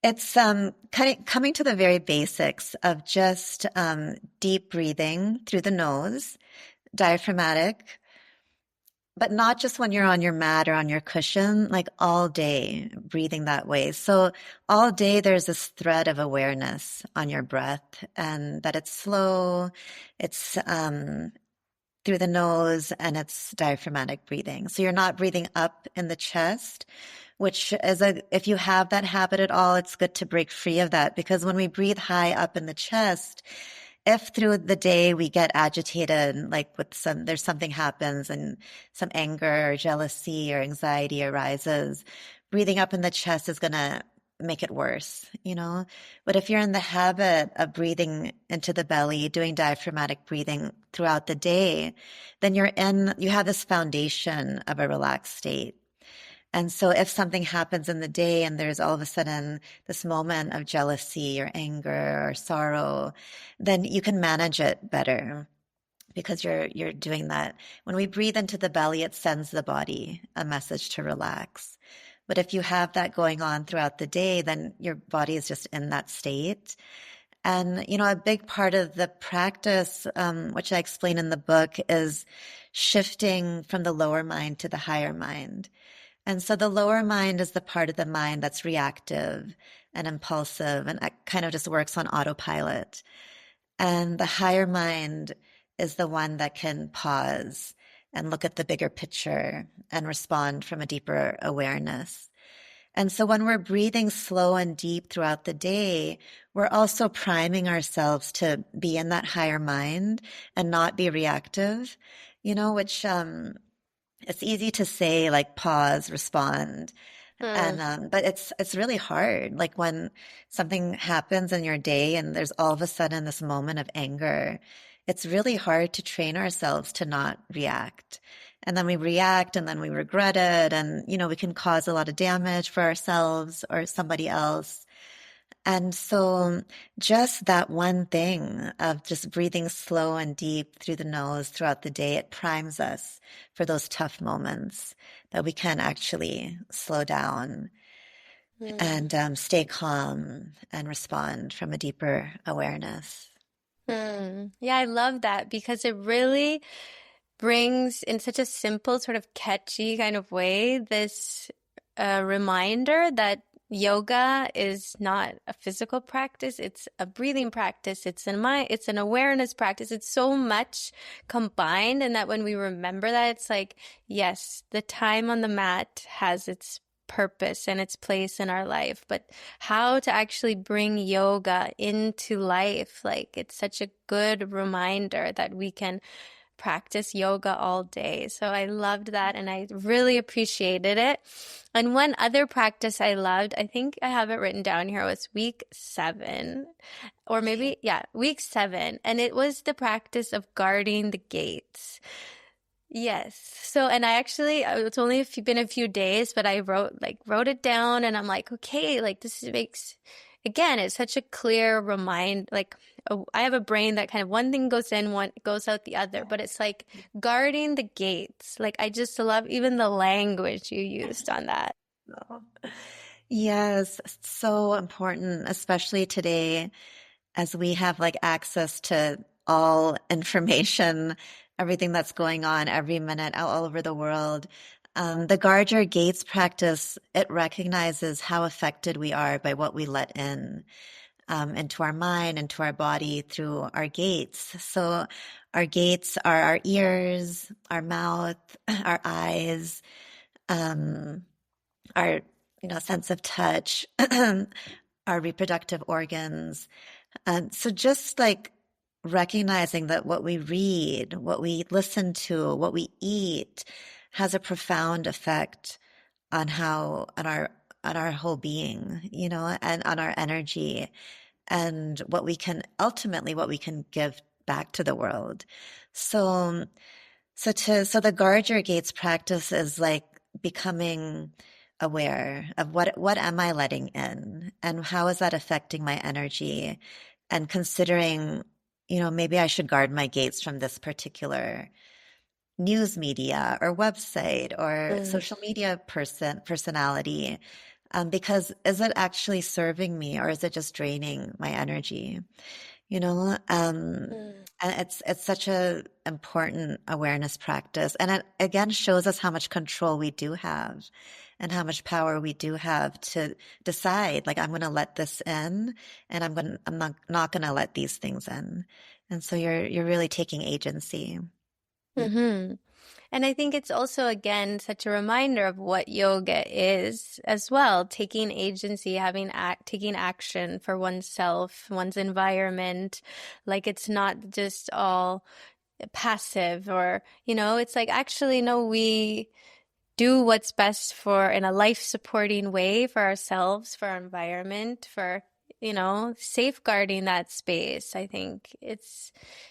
it's coming to the very basics of just deep breathing through the nose, diaphragmatic, but not just when you're on your mat or on your cushion, like all day breathing that way. So all day there's this thread of awareness on your breath, and that it's slow, it's through the nose, and it's diaphragmatic breathing. So you're not breathing up in the chest, which is if you have that habit at all, it's good to break free of that, because when we breathe high up in the chest, if through the day we get agitated, like there's something happens and some anger or jealousy or anxiety arises, breathing up in the chest is going to make it worse. But if you're in the habit of breathing into the belly, doing diaphragmatic breathing throughout the day, then you have this foundation of a relaxed state. And so if something happens in the day and there's all of a sudden this moment of jealousy or anger or sorrow, then you can manage it better because you're doing that. When we breathe into the belly, it sends the body a message to relax. But if you have that going on throughout the day, then your body is just in that state. And, a big part of the practice, which I explain in the book, is shifting from the lower mind to the higher mind. And so the lower mind is the part of the mind that's reactive and impulsive and it kind of just works on autopilot. And the higher mind is the one that can pause and look at the bigger picture and respond from a deeper awareness. And so when we're breathing slow and deep throughout the day, we're also priming ourselves to be in that higher mind and not be reactive, which it's easy to say like pause, respond. Mm. And but it's really hard. Like when something happens in your day and there's all of a sudden this moment of anger, it's really hard to train ourselves to not react. And then we react and then we regret it and we can cause a lot of damage for ourselves or somebody else. And so just that one thing of just breathing slow and deep through the nose throughout the day, it primes us for those tough moments that we can actually slow down Mm. and stay calm and respond from a deeper awareness. Mm. Yeah, I love that because it really brings in such a simple, sort of catchy kind of way this reminder that yoga is not a physical practice, it's a breathing practice, it's an awareness practice. It's so much combined, and that when we remember that, it's like, yes, the time on the mat has its purpose and its place in our life, but how to actually bring yoga into life, like it's such a good reminder that we can practice yoga all day. So I loved that and I really appreciated it. And one other practice I loved, I think I have it written down here, was week 7, or maybe, yeah, week 7. And it was the practice of guarding the gates. Yes. So, and I actually, it's only been a few days, but I wrote it down and I'm like, okay, like this makes, again, it's such a clear remind, like I have a brain that kind of one thing goes in, one goes out the other, but it's like guarding the gates. Like I just love even the language you used on that. Oh. Yes, so important, especially today as we have like access to all information, everything that's going on every minute all over the world. The guard your gates practice, it recognizes how affected we are by what we let in into our mind, into our body through our gates. So our gates are our ears, our mouth, our eyes, um, our sense of touch, our reproductive organs. So just like recognizing that what we read, what we listen to, what we eat has a profound effect on how on our whole being, and on our energy and what we can give back to the world. So so the guard your gates practice is like becoming aware of what am I letting in and how is that affecting my energy and considering, maybe I should guard my gates from this particular news media or website or Mm, social media personality. Because is it actually serving me or is it just draining my energy? You know, um, mm, and it's such a important awareness practice, and it again shows us how much control we do have, and how much power we do have to decide. Like I'm going to let this in, and I'm not going to let these things in, and so you're really taking agency. mm-hmm. And I think it's also, again, such a reminder of what yoga is as well, taking agency, taking action for oneself, one's environment. Like it's not just all passive or, it's like actually, no, we do what's best for in a life supporting way for ourselves, for our environment, for safeguarding that space. I think it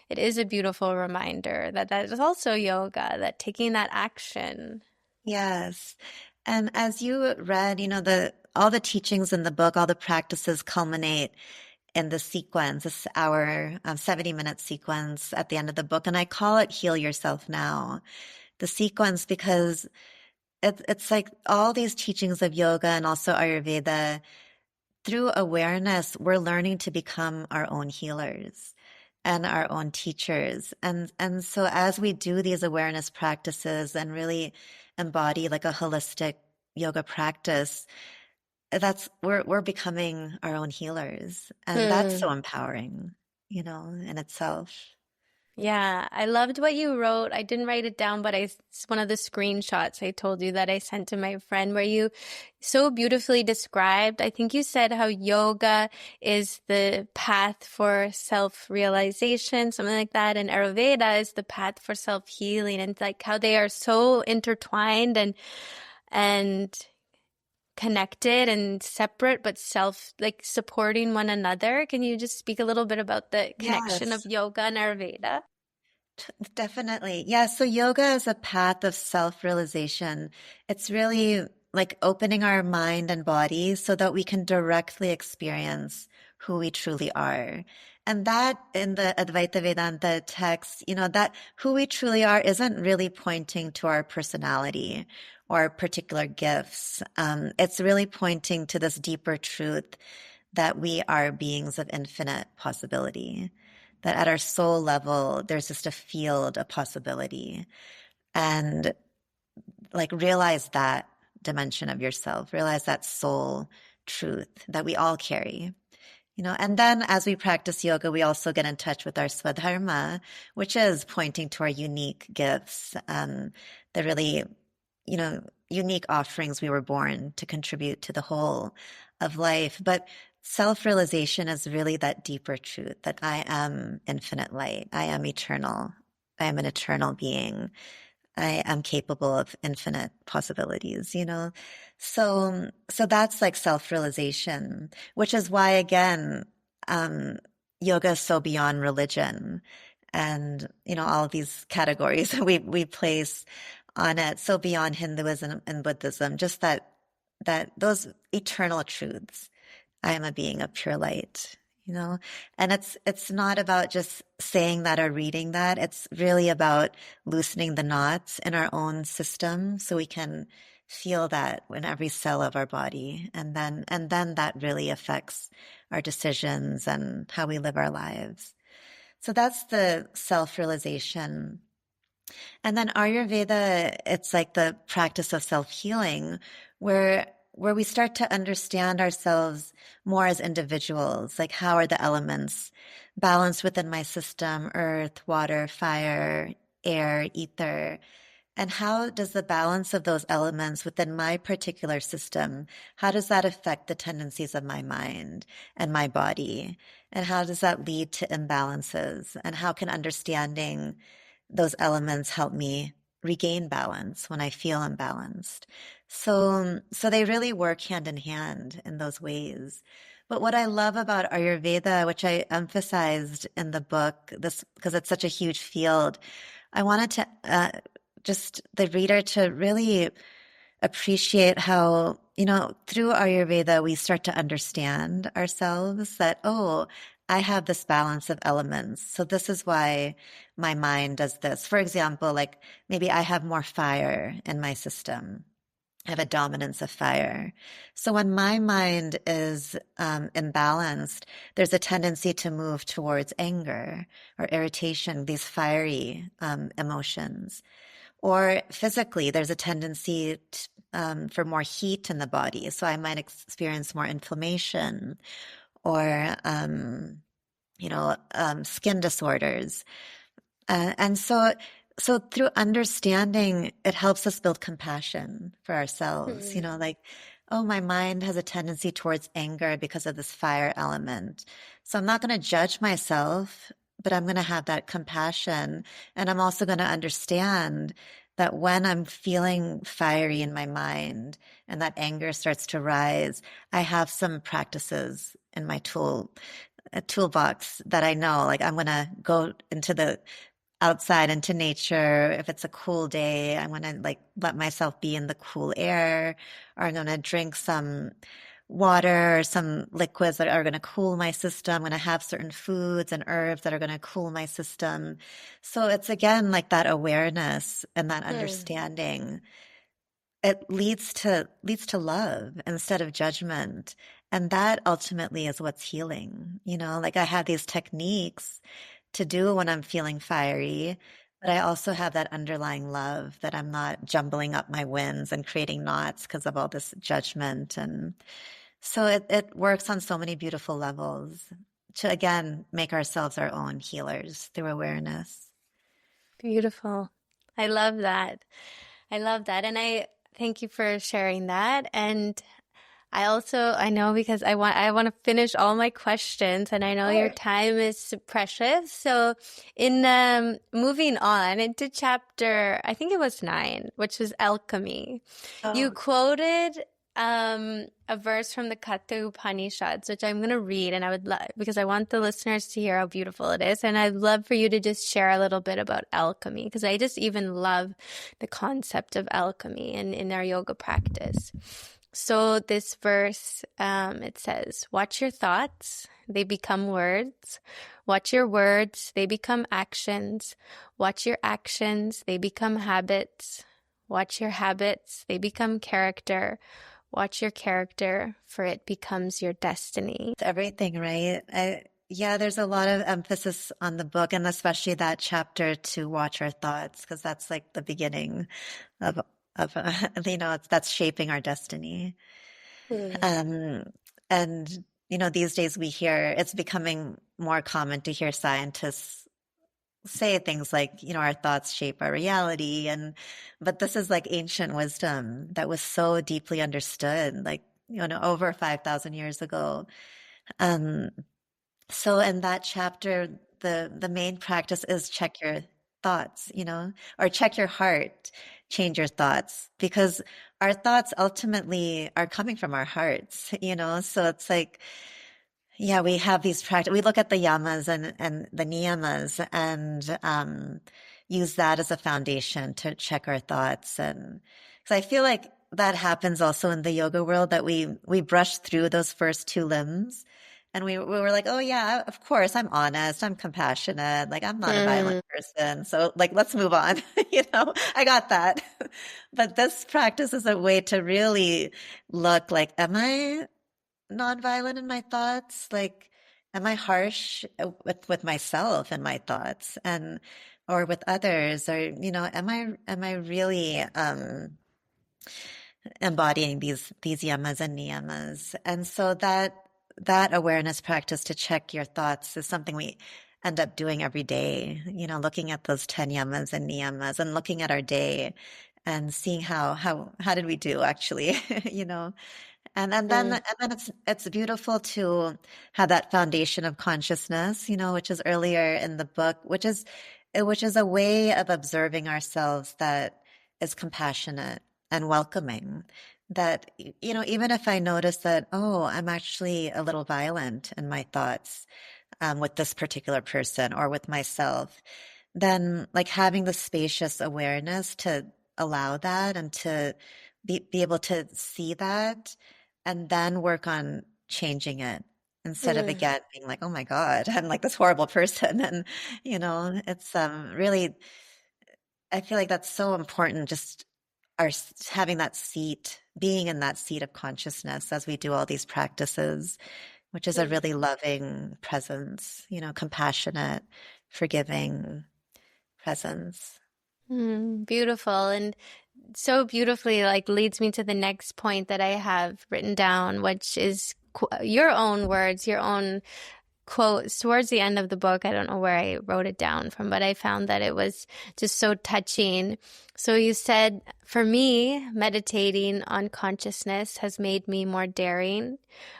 is a beautiful reminder that that is also yoga, that taking that action. Yes. And as you read, the all the teachings in the book, all the practices culminate in the sequence, this hour, 70-minute sequence at the end of the book. And I call it Heal Yourself Now, the sequence, because it's like all these teachings of yoga and also Ayurveda, through awareness, we're learning to become our own healers and our own teachers. And so as we do these awareness practices and really embody like a holistic yoga practice, that's we're becoming our own healers. And that's Hmm. so empowering, in itself. Yeah, I loved what you wrote. I didn't write it down, but it's one of the screenshots I told you that I sent to my friend where you so beautifully described. I think you said how yoga is the path for self-realization, something like that, and Ayurveda is the path for self-healing, and like how they are so intertwined and connected and separate, but like supporting one another. Can you just speak a little bit about the connection of Yes. yoga and Ayurveda? Definitely. Yeah. So yoga is a path of self-realization. It's really like opening our mind and body so that we can directly experience who we truly are. And that in the Advaita Vedanta text, that who we truly are isn't really pointing to our personality or particular gifts. It's really pointing to this deeper truth that we are beings of infinite possibility, that at our soul level, there's just a field of possibility. And like realize that dimension of yourself, realize that soul truth that we all carry. And then as we practice yoga, we also get in touch with our swadharma, which is pointing to our unique gifts, the really, unique offerings we were born to contribute to the whole of life. But self-realization is really that deeper truth that I am infinite light. I am eternal. I am an eternal being. I am capable of infinite possibilities. So that's like self-realization, which is why, again, um, yoga is so beyond religion and, all of these categories we place on it, so beyond Hinduism and Buddhism, just that those eternal truths. I am a being of pure light. And it's not about just saying that or reading that. It's really about loosening the knots in our own system so we can feel that in every cell of our body. And then that really affects our decisions and how we live our lives. So that's the self-realization. And then Ayurveda, it's like the practice of self-healing where we start to understand ourselves more as individuals, like how are the elements balanced within my system, earth, water, fire, air, ether, and how does the balance of those elements within my particular system, how does that affect the tendencies of my mind and my body? And how does that lead to imbalances? And how can understanding those elements help me regain balance when I feel imbalanced? So they really work hand in hand in those ways. But what I love about Ayurveda, which I emphasized in the book, this because it's such a huge field, I wanted to just the reader to really appreciate how, through Ayurveda, we start to understand ourselves that, oh, I have this balance of elements. So this is why my mind does this. For example, like maybe I have more fire in my system. I have a dominance of fire. So when my mind is imbalanced, there's a tendency to move towards anger or irritation, these fiery emotions. Or physically, there's a tendency for more heat in the body. So I might experience more inflammation or, skin disorders. And so through understanding, it helps us build compassion for ourselves, Hmm. like, oh, my mind has a tendency towards anger because of this fire element. So I'm not going to judge myself, but I'm going to have that compassion. And I'm also going to understand that when I'm feeling fiery in my mind and that anger starts to rise, I have some practices in my toolbox that I know, like I'm going to go into the outside into nature. If it's a cool day, I want to like let myself be in the cool air, or I'm going to drink some water or some liquids that are going to cool my system. I'm going to have certain foods and herbs that are going to cool my system. So it's again like that awareness and that Mm. understanding. It leads to love instead of judgment. And that ultimately is what's healing. Like I have these techniques to do when I'm feeling fiery, but I also have that underlying love that I'm not jumbling up my winds and creating knots because of all this judgment. And so it works on so many beautiful levels to again make ourselves our own healers through awareness. Beautiful. I love that. I love that. And I thank you for sharing that. And I know because I want to finish all my questions and I know your Sure. time is precious. So in moving on into chapter, I think it was 9, which was alchemy. You Oh, quoted a verse from the Katha Upanishads, which I'm going to read, and I would love because I want the listeners to hear how beautiful it is, and I'd love for you to just share a little bit about alchemy because I just even love the concept of alchemy in our yoga practice. So this verse, it says, "Watch your thoughts; they become words. Watch your words; they become actions. Watch your actions; they become habits. Watch your habits; they become character. Watch your character, for it becomes your destiny." it's everything, right? Yeah, there's a lot of emphasis on the book, and especially that chapter to watch our thoughts, because that's like the beginning of that's shaping our destiny. Mm. Um, and these days we hear it's becoming more common to hear scientists say things like, our thoughts shape our reality, but this is like ancient wisdom that was so deeply understood, like over 5,000 years ago. Um, so in that chapter, the main practice is check your thoughts, or check your heart, change your thoughts, because our thoughts ultimately are coming from our hearts, So it's like, yeah, we have these practice. We look at the yamas and the niyamas and use that as a foundation to check our thoughts. And because I feel like that happens also in the yoga world that we brush through those first two limbs, and we were like, oh yeah, of course, I'm honest, I'm compassionate, like I'm not a violent Mm. person, so like let's move on. I got that. But this practice is a way to really look like, am I nonviolent in my thoughts? Like, am I harsh with myself and my thoughts and or with others? Or, am I really embodying these yamas and niyamas? And so that awareness practice to check your thoughts is something we end up doing every day, looking at those 10 yamas and niyamas and looking at our day and seeing how did we do actually, you know? And then it's beautiful to have that foundation of consciousness, which is earlier in the book, which is a way of observing ourselves that is compassionate and welcoming. That even if I notice that, oh, I'm actually a little violent in my thoughts with this particular person or with myself, then like having the spacious awareness to allow that and to be able to see that and then work on changing it instead of Mm. again being like, oh my God, I'm like this horrible person. And, it's really, I feel like that's so important, just having that seat, being in that seat of consciousness as we do all these practices, which is a Mm. really loving presence, compassionate, forgiving presence. Beautiful. And so beautifully like leads me to the next point that I have written down, which is your own words, your own quotes towards the end of the book. I don't know where I wrote it down from, but I found that it was just so touching. So you said, for me, meditating on consciousness has made me more daring.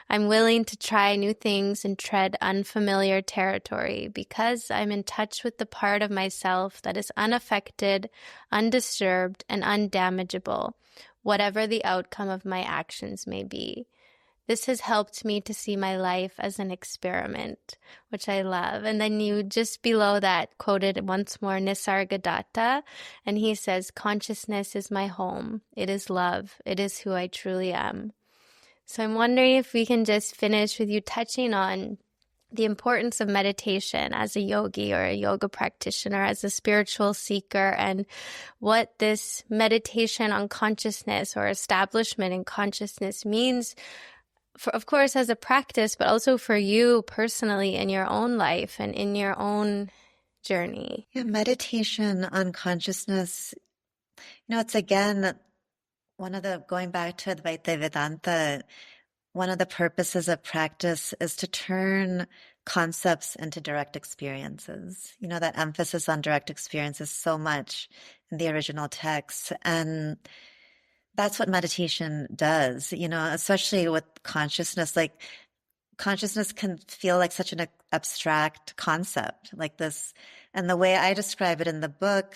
I'm willing to try new things and tread unfamiliar territory because I'm in touch with the part of myself that is unaffected, undisturbed, and undamageable, whatever the outcome of my actions may be. This has helped me to see my life as an experiment, which I love. And then you just below that quoted once more Nisargadatta, and he says, "Consciousness is my home. It is love. It is who I truly am." So I'm wondering if we can just finish with you touching on the importance of meditation as a yogi or a yoga practitioner, as a spiritual seeker, and what this meditation on consciousness or establishment in consciousness means for, of course, as a practice, but also for you personally in your own life and in your own journey. Yeah, meditation on consciousness, it's again one of the, going back to Advaita Vedanta, one of the purposes of practice is to turn concepts into direct experiences. That emphasis on direct experiences so much in the original text. And that's what meditation does, especially with consciousness. Like, consciousness can feel like such an abstract concept, like this. And the way I describe it in the book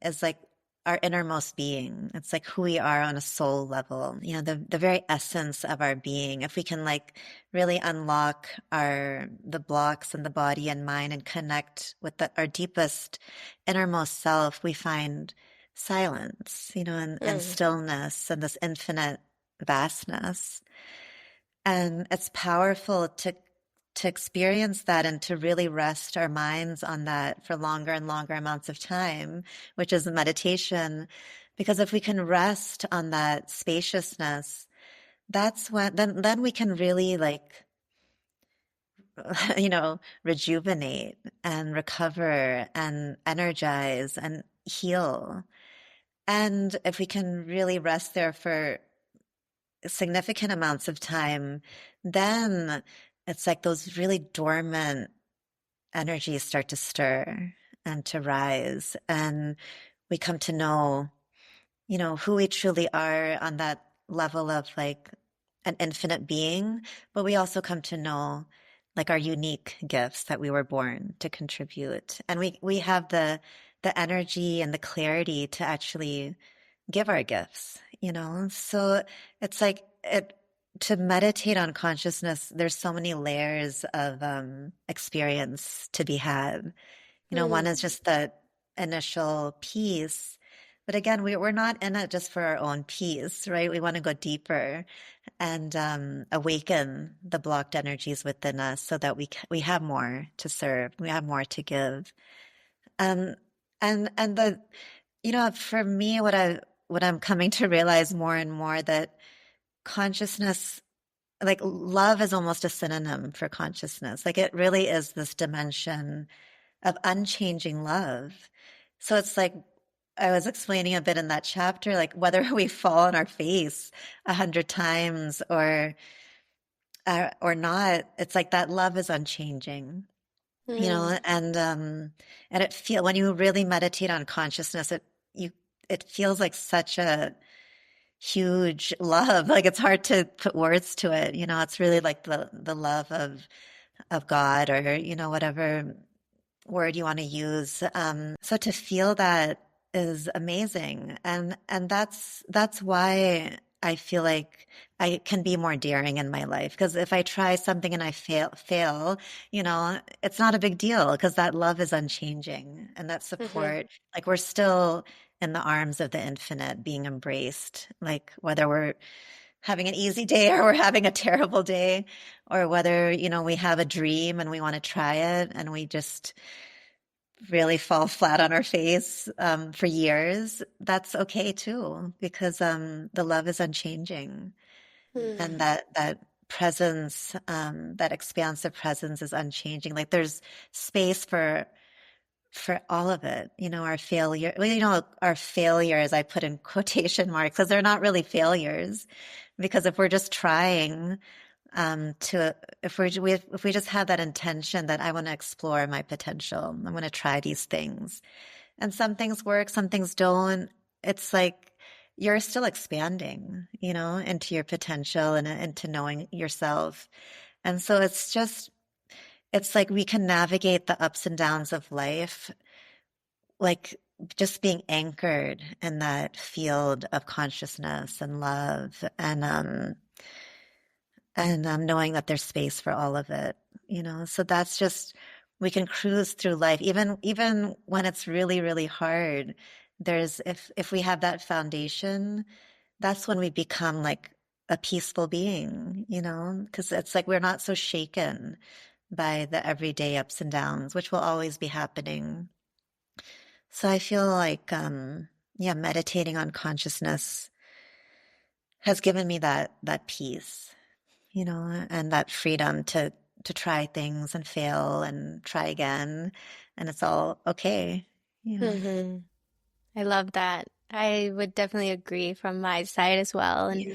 is like our innermost being. It's like who we are on a soul level, the very essence of our being. If we can like really unlock the blocks in the body and mind and connect with our deepest innermost self, we find silence, and Mm. stillness and this infinite vastness. And it's powerful to experience that and to really rest our minds on that for longer and longer amounts of time, which is meditation. Because if we can rest on that spaciousness, that's when then we can really like rejuvenate and recover and energize and heal. And if we can really rest there for significant amounts of time, then it's like those really dormant energies start to stir and to rise. And we come to know, who we truly are on that level of like an infinite being. But we also come to know like our unique gifts that we were born to contribute. And we have the energy and the clarity to actually give our gifts. So it's like to meditate on consciousness, there's so many layers of experience to be had. One Mm. is just the initial piece, but again, we're not in it just for our own peace, right? We want to go deeper and awaken the blocked energies within us so that we have more to serve, we have more to give. Um, and for me, what I'm coming to realize more and more, that consciousness, like love is almost a synonym for consciousness. Like it really is this dimension of unchanging love. So it's like I was explaining a bit in that chapter, like whether we fall on our face 100 times or not, it's like that love is unchanging. Mm. And when you really meditate on consciousness, it feels like such a huge love. Like it's hard to put words to it. It's really like the love of God, or whatever word you want to use. So to feel that is amazing, and that's why I feel like I can be more daring in my life. Because if I try something and I fail, it's not a big deal because that love is unchanging, and that Mm-hmm. support, like we're still in the arms of the infinite, being embraced, like whether we're having an easy day or we're having a terrible day, or whether, we have a dream and we want to try it and we just really fall flat on our face for years, that's okay too, because the love is unchanging. Mm. And that presence, that expansive presence is unchanging. Like there's space for all of it, our failure. Well, our failures, I put in quotation marks because they're not really failures. Because if we're just trying to, if we just have that intention that I want to explore my potential, I want to try these things, and some things work, some things don't. It's like you're still expanding, into your potential and into knowing yourself. And so it's like we can navigate the ups and downs of life, like just being anchored in that field of consciousness and love, and knowing that there's space for all of it. So that's just, we can cruise through life, even when it's really, really hard. If we have that foundation, that's when we become like a peaceful being, because it's like we're not so shaken by the everyday ups and downs, which will always be happening. So I feel like, yeah, meditating on consciousness has given me that peace, and that freedom to try things and fail and try again, and it's all okay. Hmm. I love that. I would definitely agree from my side as well. And Yeah.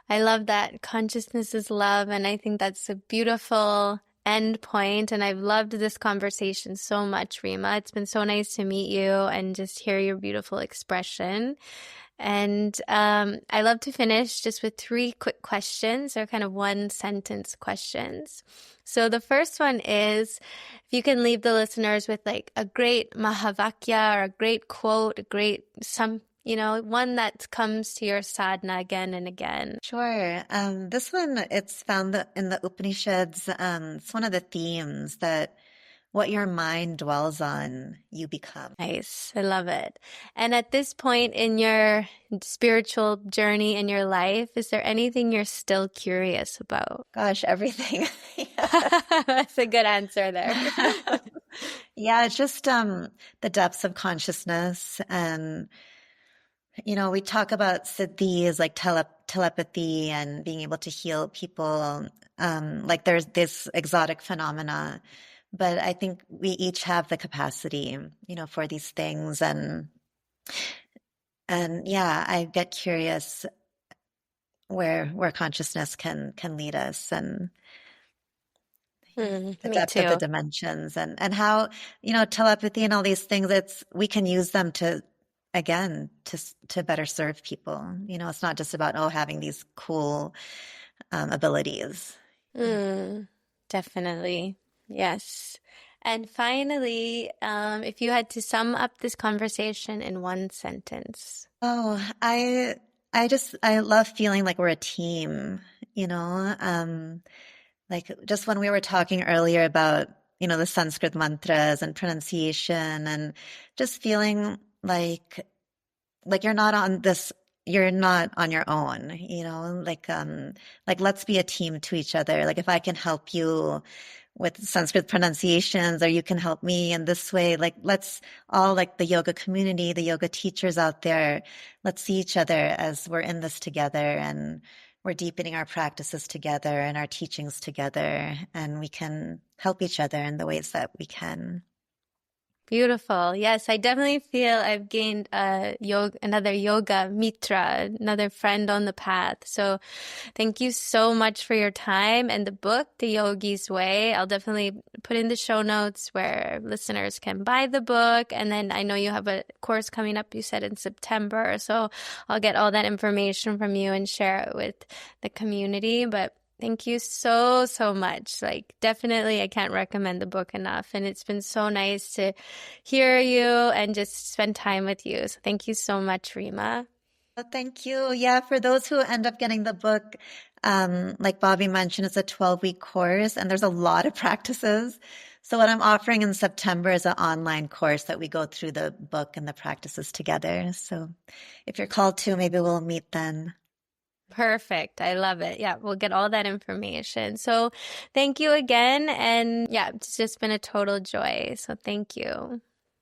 I love that consciousness is love. And I think that's a beautiful end point. And I've loved this conversation so much, Reema. It's been so nice to meet you and just hear your beautiful expression. And I love to finish just with 3 quick questions. They're kind of one sentence questions. So the first one is, if you can leave the listeners with like a great mahavakya or a great quote, a great one that comes to your sadhana again and again. Sure. This one, it's found in the Upanishads. It's one of the themes that what your mind dwells on, you become. Nice. I love it. And at this point in your spiritual journey in your life, is there anything you're still curious about? Gosh, everything. That's a good answer there. Yeah, it's just the depths of consciousness. And, we talk about siddhis like telepathy and being able to heal people. Like there's this exotic phenomena. But I think we each have the capacity, for these things. And yeah, I get curious where consciousness can lead us, and the Me depth of the too. dimensions, and how, telepathy and all these things, we can use them to, again, to better serve people. It's not just about, having these cool abilities. Definitely. Yes. And finally, if you had to sum up this conversation in one sentence. Oh, I love feeling like we're a team, like just when we were talking earlier about, the Sanskrit mantras and pronunciation, and just feeling like you're not on your own, like let's be a team to each other. Like if I can help you with Sanskrit pronunciations, or you can help me in this way, like let's all, like the yoga community, the yoga teachers out there, let's see each other as we're in this together, and we're deepening our practices together and our teachings together, and we can help each other in the ways that we can. Beautiful. Yes, I definitely feel I've gained another yoga mitra, another friend on the path. So thank you so much for your time and the book, The Yogi's Way. I'll definitely put in the show notes where listeners can buy the book. And then I know you have a course coming up, you said in September. So I'll get all that information from you and share it with the community. But thank you so, so much. Like, definitely, I can't recommend the book enough. And it's been so nice to hear you and just spend time with you. So thank you so much, Reema. Well, thank you. Yeah, for those who end up getting the book, like Bobby mentioned, it's a 12-week course, and there's a lot of practices. So what I'm offering in September is an online course that we go through the book and the practices together. So if you're called to, maybe we'll meet then. Perfect. I love it. Yeah, we'll get all that information. So thank you again. And yeah, it's just been a total joy. So thank you.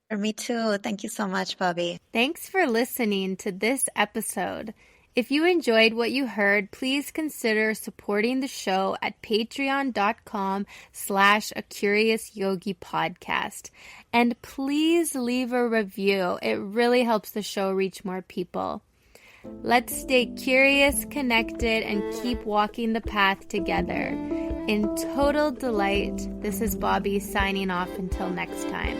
For me too. Thank you so much, Bobby. Thanks for listening to this episode. If you enjoyed what you heard, please consider supporting the show at patreon.com/acuriousyogi podcast. And please leave a review. It really helps the show reach more people. Let's stay curious, connected, and keep walking the path together. In total delight, this is Bobby signing off until next time.